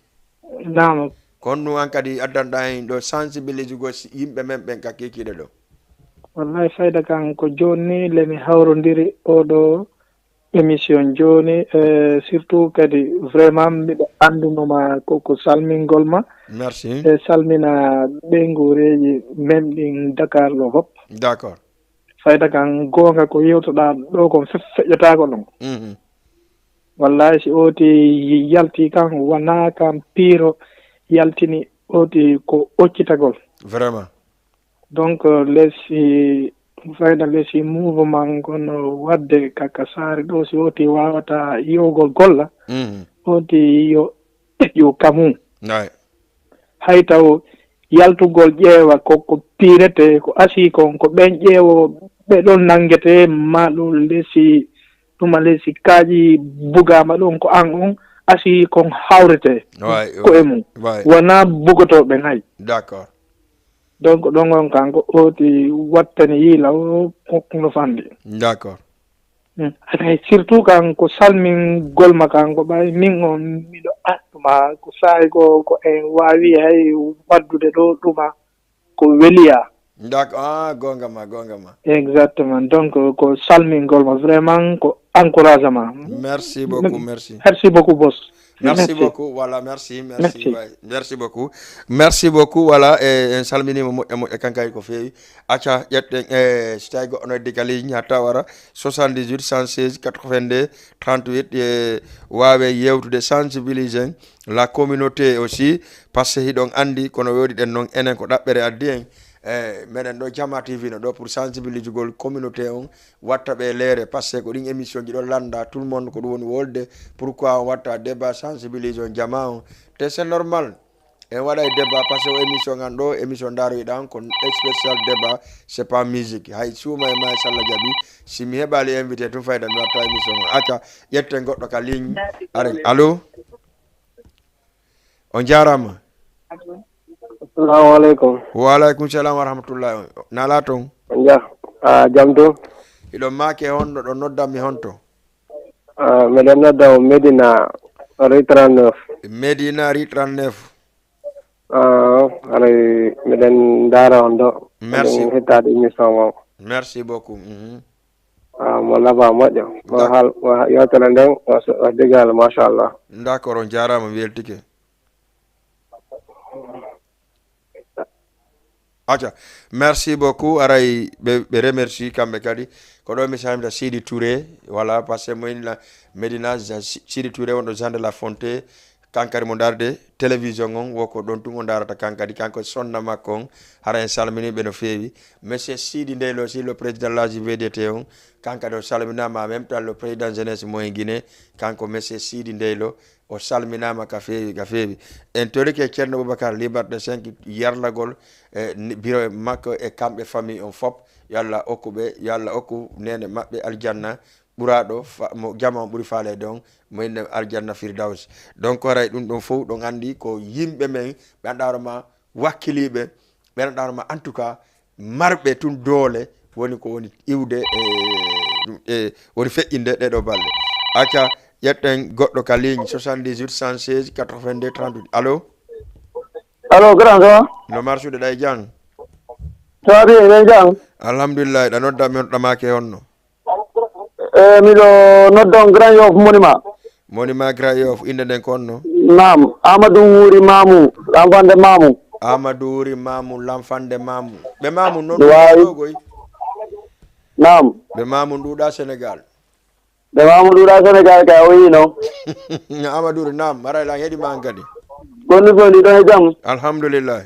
nama kon ɗum an kadi addanɗa hen ɗo sensibilise go yimɓe men ɓen ka kikiɗe ɗo wallahi fayda kan ko joni lemi hawrodiri oɗo émission joni surtout kadi vraiment mbiɗo andunoma koko salmingol ma merci e salmina ɓe guureji men ɗin Dakar ɗo hop d'accord fayda kan gonga ko yewtoɗa ɗo kon feƴƴatako ɗon wallahi si oti yalti kan wona kan piiro yaltini oti ko occitagol vraiment donc lesi fayda lesi mouvement kono wadde kaka saari ɗo si oti wawata yowgol golla oti yo kamu hay taw yaltugol ƴeewa koko piirete ko asi kon ko ɓen ƴeewo ɓe ɗon nangete ma ɗum lesi ɗuma lesi kaaji bugama ɗon ko an on asi kon hawrete ko e mum wona bugotoɓe hay d'accord donc ɗon on kanko oti wattani yiila o hokkuno fande d'accord Aɗa surtout kan ko salmin golma kan ko ɓay min on miɗo attuma ko sayi ko en wawi hay waddude ɗo ɗuma ko weliya. D'accord, gonga ma. Exactement, donc ko salmin golma vraiment ko encouragement. Merci beaucoup, merci. Merci beaucoup, boss. Merci beaucoup, voilà, merci. Merci beaucoup. Merci beaucoup, voilà, et salmini mo e kankay ko fewi. Acha yetten stay go ono digali nyata wara 78 116 82 38 wawe yewtude sensibiliser la communauté aussi parce que hidon andi kono wodi den non enen ko dabbere addi en menen do Jama TV no do pour sensibiliser gol communauté on watta be lere parce que ko din émission ji do landa tout le monde ko do woni wolde pourquoi watta débat sensibiliser Jama on te c'est normal et wada débat parce que émission ngando émission daru dan kon spécial débat c'est pas musique hay suma ma salla jabi si mi hebali invité to fayda mi watta émission acca yette goddo ka ligne are allo on jarama. Assalamu alaikum. Wa alaikum salam wa rahmatullahi. Nala ton? Jam to? Ido make honno do nodda mi honto. Meden nodda Medina Rue 39. Medina Rue 39. Are meden dara ondo. Merci. Hetade émission mo. Merci beaucoup. Mo laba moƴƴo. Mo hal yotana nden o digal machallah. D'accord, on jarama weltike. Acha, merci beaucoup. Aray be remercie kambe kadi. Ko do mi samita Sidi Touré, voilà parce que mo la Medina Sidi Touré on do Jean de la Fontaine kankari mo darde télévision on woko don tu mo darata kankari kanko sonna makko hara en salmini be no fewi monsieur Sidi Ndelo si le président de la JVDT on kanka do salminama en même temps le président jeunesse mo en Guinée kanko monsieur Sidi Ndelo o salminama ka fewi en tori ke Cerno Boubacar Liberté 5 yarlagol bureau makko e kambe famille on fop yalla okube yalla okku nene mabbe aljanna burado mo jama buri faale donc mo inde aljanna firdaus donc ray dum don fo don andi ko yimbe men be andaroma wakkilibe be andaroma en tout cas marbe tun doole woni ko woni iwde woni feƴƴinde de do balde acca yetten goddo ka ligne 78 116 82 38 allo grand ça no marsude day jang sabi e jang alhamdulillah da nodda mi on make honno miɗo noddon Grand Yoff monument Grand Yoff inde den konno nam Amadou Wuri Mamou l'enfant de Mamou Amadou Wuri Mamou l'enfant de Mamou be Mamou non goy nam be Mamou nduda Sénégal ka o yino Amadou Wuri nam mara la hedi mangadi gonni gondi don jam alhamdulillah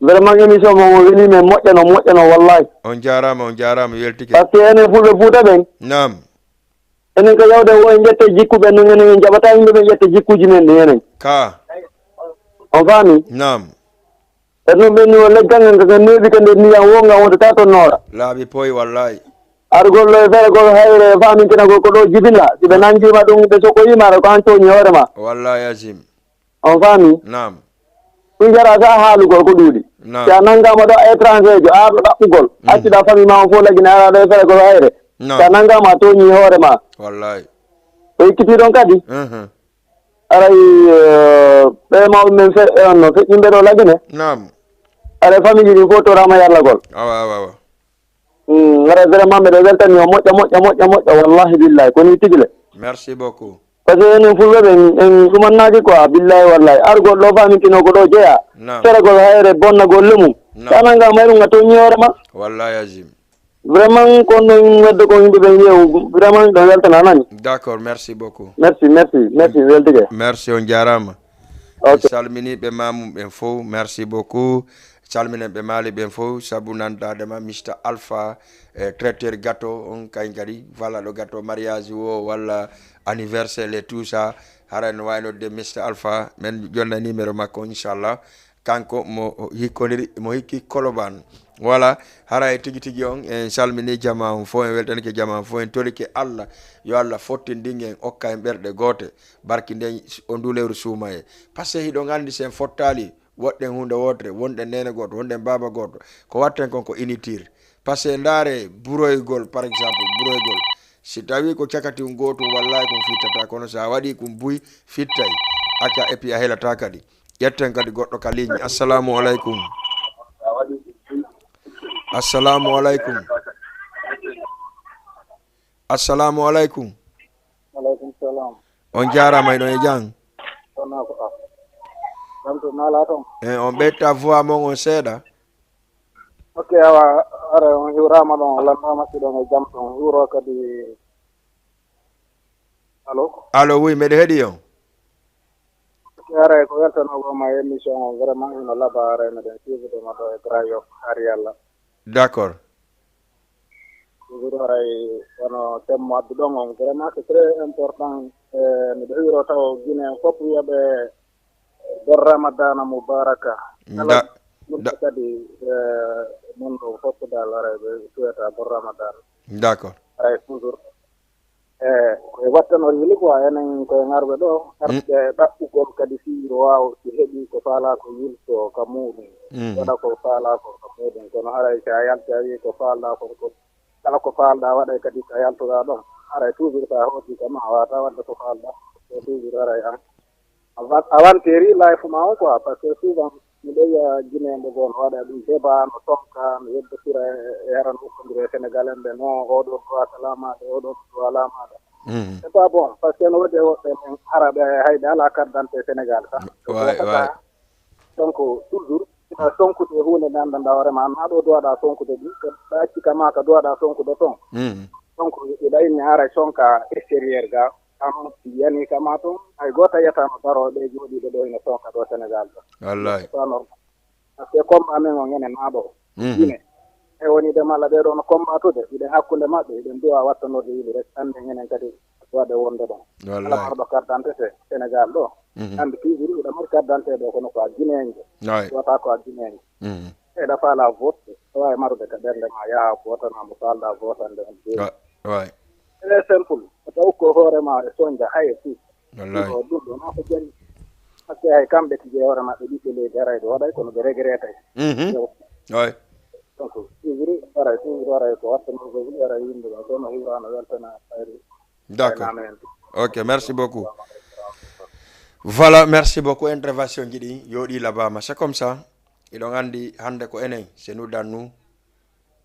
vraiment émission mo wini men moƴƴano wallahi on jarama weltike parce que enen fulɓe Fuuta ɓen nam enen ko yawde o en jette jikkuɓe no enen jaɓata yimɓe ɓe jette jikkuji men ɗi enen ka on faami nam e ɗum ɓenni o leggal ngen koko neeɓi ka nder ndiyam wonga wonta ton noora laaɓi poyi wallahi argol fere gol hayre famintina ko ɗo jibilla siɓe nanjima ɗum ɓe sokoyima aɗa ko han coñi hoorema wallahi azim on faami nam ɗum jara sa haalugol ko ɗuuɗi si a nanngama ɗo étranger jo arɗo ɗaɓɓugol acciɗa famille ma o fof laggine araɗo e fere gol hayre si a nanngama a toñi hoorema wallahi o ikkiti ɗon kadi aray ɓe mawɓe men no feƴƴimɓe ɗo laggine nam aɗa famille ji ɗi fof torama yarlagol awa aɗa vraiment mbeɗo weltani o moƴƴa wallahi billahi koni tigile merci beaucoup par ce que enen fulɓe ɓe en ɗumannaaki quoi billahi wallahi argol ɗo famintino ko ɗo jeeya feregol hayre bonnagol lemu sa nanngama e ɗum a toñi hoorema wallahi azim vraiment kon ɗon wedde ko yimɓe ɓe yeewu vraiment ɗon weltana nani d'accord merci beaucoup merci weltike merci on jarama salmini ɓe mamum ɓen fof merci beaucoup salminen ɓe maali ɓen fof saabu nantadema Mr Alpha traiteur gâteau on kañ kadi voilà ɗo gâteau mariage o walla anniversaire et tout ça hara no waynode Mr Alpha men jonna numéro makko inchallah kanko mo hikki Colobane voilà hara e tigi on en salmini jama on fo en weltanike jama on fo en torike Allah yo Allah fottindingi en okka en ɓerɗe goote barki nden o ndu lewru suuma e par ce que hiɗo gandi sen fottali woɗɗen hunde wotere wonɗen nene goto wonɗen baba goto ko watten kon ko initire par ce que ndaare buroygol par exemple buroygol si tawi ko cakati goto wallahi ko fittata kono sa waɗi kum buy fittay acca et puis a helata kadi ƴetten kadi goɗɗo ka ligne. Assalamu aleykum. Assalamu aleykum. Assalamu aleykum. Aleykum salam. On jarama ɗon e jang. On ɓeyta voix mon on seeɗa. Ok, awa are on hiwrama ɗon lannama siɗon e jam ɗon hiwro kadi. Allo oui, mbeɗa heeɗi on. Are ko weltanogoma émission o vraiment ino laaɓa are meɗen suivide ma ɗo e Grand Yoff har yallah. D'accord. Toujours haray wono thème addu ɗon on vraiment c'est très important. Miɗo hiwro taw Guinée fof wiyaɓe bon ramadana moubaraka. Ɗum kadi mon ɗo fof dal aray ɓe suweta bon ramadana. D'accord. Aray toujours koye wattanor yili quoi enen koye ngarɓe ɗo arɓe ɗaɓɓugol kadi fiiro waw si heeɓi ko faala ko yilto ka muɗum waɗa ko faala ko ka muɗum kono haray si a yalti a wi ko faalɗa ko kala ko faalɗa waɗay kadi ko yaltoɗa ɗon haray toujours sa hooti kam a wata wadde ko faalɗa e toujours haray an avanteri life ma o quoi par ce que souvent mi ɗoya guinéɓe goo no waɗa ɗum débat no tonka no yeddotira e yaran hukkodiri e sénégal en ɓe non oɗo droit alamaɗe oɗo droit alamaɗe c'est pas bon par ce que no waɗi woɓɓe men araɓe hayde ala carte d'identité sénégal sa donc toujours ina sonkude hunde nde anndanɗa hoorema an haɗo duwaɗa sonkude ɗi so acci kama ka duwaɗa sonkude toon donc iɗa inni haray sonka extérieur ga an yani kama toon hay goto yiyatano daroɓe jooɗiɓe ɗo ina sonka ɗo sénégal ɗo wallahi pas normal par ce que combat men o enen naɗo ine e woni de malla ɓeɗo no combattude iɗen hakkude maɓɓe iɗen duwa wattanorde yimɓe rek ande enen kadi waɗe wonde ɗon ala marɗo carte d'identité sénégal ɗo ande toujours iɗa mari carte d'identité ɗo kono ko a guinéenjo wata ko a guinéenjo eɗa faala vote wawi marude ka ɓernde ma yaha votanamo falɗa votande on très simple taw ko hoorema e soñja haye fii o ɗum ɗo noon ko jani par ce que hay kamɓe tigi hoore maɓɓe ɓiɓɓe leydi arayde waɗay kono ɓe regretay donc toujours aray toujours aray ko wattanoko ɓuuri aray yimɓe ɗo sono hiwrano weltana ayri. D'accord. Ok, merci beaucoup. Voilà, merci beaucoup. Intervention jiɗi yoɗi labama. C'est comme ça. Iɗon andi hande ko enen c'est nous dans nous.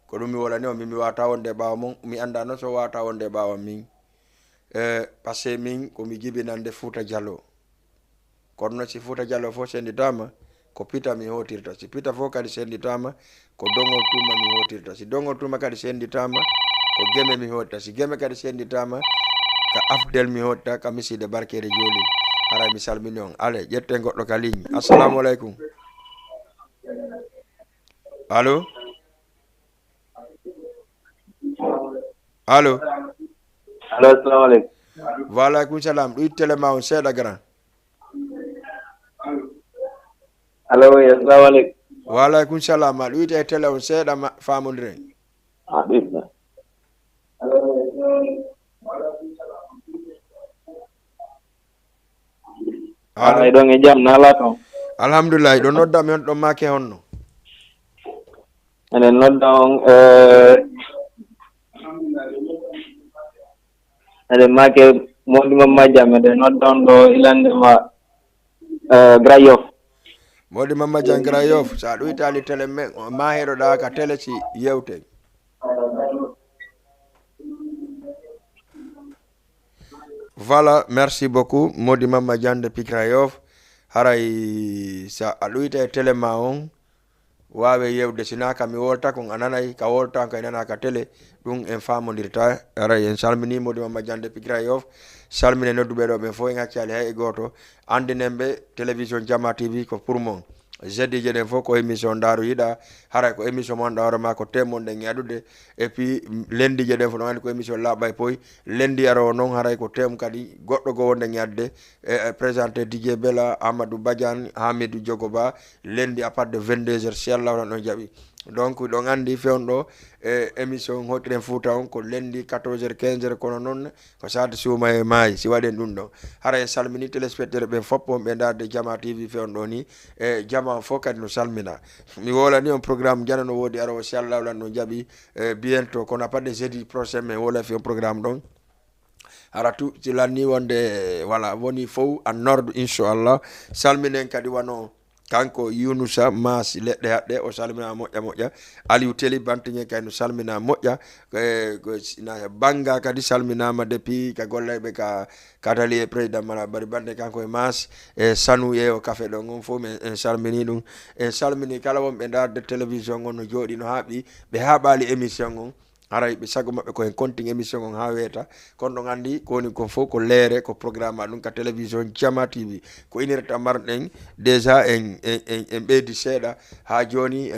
Ko ɗum mi wolani o mi wata wonde ɓawa mon mi anda noon so wata wonde ɓawa min par ce que min komi jibinande Fouta Diallo kono noon si Fouta Diallo fof senditama ko pita mi hotirta si pita fof kadi senditama ko dongol tuma mi hotirta si dongol tuma kadi senditama ko geme mi hotirta si geme kadi senditama ka afdel mi hotta ka miside barkere joli haray mi salmini on ale ƴetten goɗɗo ka ligne. Assalamu aleykum. Allo allo allo assalamu aleykum. Waaleykum salam. ɗo ittele ma on seeɗa grand. allo oui assalamu aleykum. Waaleykum salam. ɗo itte télé on seeɗa famodiren. bismillah. ɗon e jam nala toon. alhamdulillah ɗo nodda mi on ɗon make honno. enen nodda on eɗen make moɗi mamma jam eɗen nodda on ɗo ilandema Grand Yoff. moɗi mamma jam Grand Yoff sa ɗo itali télé ma heɗoɗa ka télé si yewte. Voilà, merci beaucoup. Modi Mama Dian depuis Grand Yoff. Haray sa aɗoyta e télé ma on wawe yewde sina ka mi wolta kon ananay ka wolta ko nana ka télé ɗum en famodirta. Haray en salmini Modi Mama Dian depuis Grand Yoff. Salmine nodduɓe ɗo ɓe fof en haccali hay e goto andinen ɓe télévision Jama TV ko pour mon jeudi jeɗen fof ko émission daaro yiɗa haray ko émission monɗa hoorema ko temmonɗe ñaɗude et puis lendi jeɗen fof ɗon andi ko émission laaɓa e poyi lendi aro noon haray ko tem kadi goɗɗo go wonde ñadde e présenté Didier Bella Amadou Badiane Hamidou Diogoba lendi à part de 22h si Allah tan ɗon jaaɓi donc ɗon andi fewndo émission hotiren Fouta on ko lendi 14h 15h kono noon ko sade suuma e maayi si waɗen ɗum ɗon hara en salmini téléspectateur ɓe foppo ɓe darde Jama TV fewndo ni e Jama fof kadi no salmina mi wolani on programme jana no wodi ara o si Allah wlan no jaaɓi bientôt kono pas jeudi prochain mais wola fi un programme ɗon ara tu ci lanni wonde voilà woni fof en ordre inchallah salminen kadi wano kanko Yunusa Masi leɗɗe haɗɗe o salmina moƴƴa Aliou Teli Bantiñe kay no salmina moƴƴa na banga kadi salminama depuis ka golleɓe ka katali e président mala bari bande kanko e Masi e Sanu e o café ɗon on fof en salmini ɗum en salmini kala wonɓe darde télévision on no jooɗi no haaɓi ɓe haɓali émission on haray ɓe sago maɓɓe ko en continue émission on ha weeta kono ɗon andi ko woni ko fof ko leere ko programme ɗum ka télévision Jama TV ko inirta marɗen déjà en ɓeydi seeɗa ha joni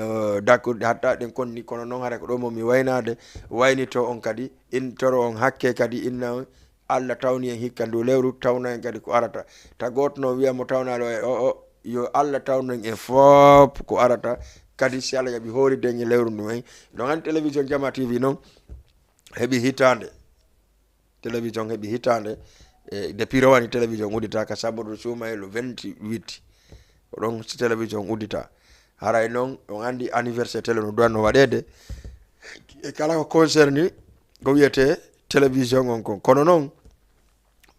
d'accord hatta ɗen konni kono noon haray ko ɗo momi waynade waynito on kadi in toro on hakke kadi inna Allah tawni en hikka ndu lewru tawna en kadi ko arata ta goto no wiya mo tawnade o yo Allah tawno en fop ko arata kadi si Allah yaɓi hoori deñe lewru ndumen ɗon andi télévision Jama TV noon heɓi hitande télévision heɓi hitande depuis rowani télévision uddita ka saboto suuma le 28 ko ɗon si télévision uddita haray noon on andi anniversaire télé no duwanno waɗede e kala ko concerni ko wiyete télévision on kon kono noon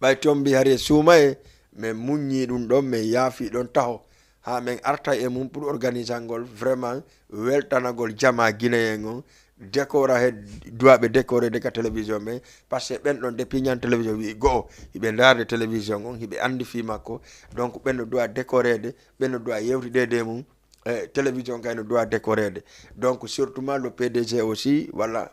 ɓay tombi hari e suuma e min muññi ɗum ɗon min yaafi ɗon taho ha men arta e mum pour organisangol vraiment weltanagol Jama guinéen on décora he duwaɓe décoré de ka télévision ɓe par ce que ɓen ɗon depuis ñan télévision wi go'o hiɓe darde télévision on hiɓe andi fi makko donc ɓen no duwa décorede ɓen no duwa yewtidede mum télévision kay no duwa décorede donc surtout le PDG aussi voilà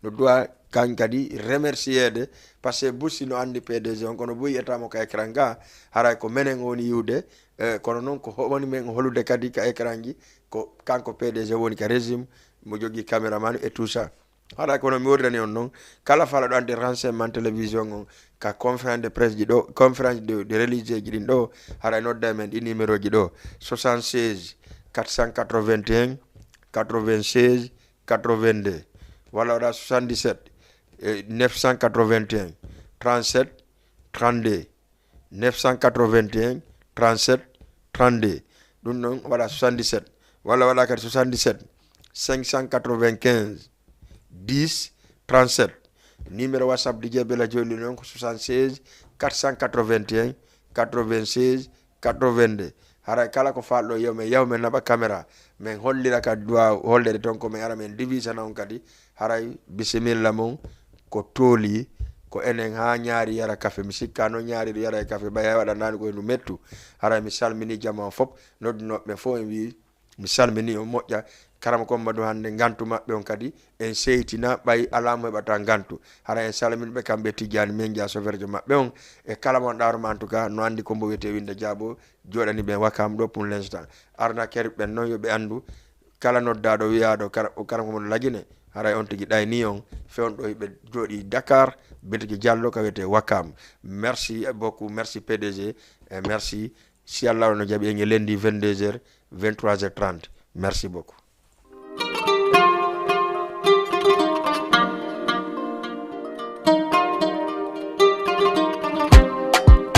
no duwa kañ kadi remerciede par ce que bussi no andi PDG on kono boyi etamo ka écran ga haray ko menen woni yiwde kono noon ko woni men holude kadi ka écran ji ko kanko PDG woni ka régime mo jogui caméraman et tout ça haɗa kono mi wordani on noon kala fala ɗo ande renseignement télévision on ka conférence de presse ji ɗo conférence de religieux ji ɗin ɗo haɗa nodda men ɗi numéro ji ɗo 76 481 96 82 walla waɗa 77 981 37 32 981 37 32 ɗum noon waɗa 77 walla waɗa kadi 77 595 10 37 numéro WhatsApp DJ Bella Jolly noon ko 76 481 96 82 haray kala ko falɗo yawmen naɓa caméra min hollira kadi duwa hollede toon ko min ara min divisana on kadi haray bisimilla mum ko tooli ko enen ha ñaari yara café mi sikka no ñaari yara café ɓay waɗanani koye ndu mettu haray mi salmini Jama fop noddinoɓe fof en wi mi salmini o moƴƴa karama ko mbaɗu hande gantu maɓɓe on kadi en seytina ɓay alamu heɓata gantu hara en salminiɓe kamɓe Tidiane min dia soverjo maɓɓe on e kala mon ɗaruma en tout cas no andi kombo wiyete Winde Diabo joɗani ɓe Wakam ɗo pour l'instant arna kerɓe noon yoɓe andu kala noddaɗo wiyaɗo karama komo lagine haray on tigui ɗayni on fewɗo ɓe jooɗi Dakar Birgui Diallo ka wiyete Wakam merci beaucoup merci PDG et merci si Allah no jaaɓi en lendi 22h 23h30 merci beaucoup.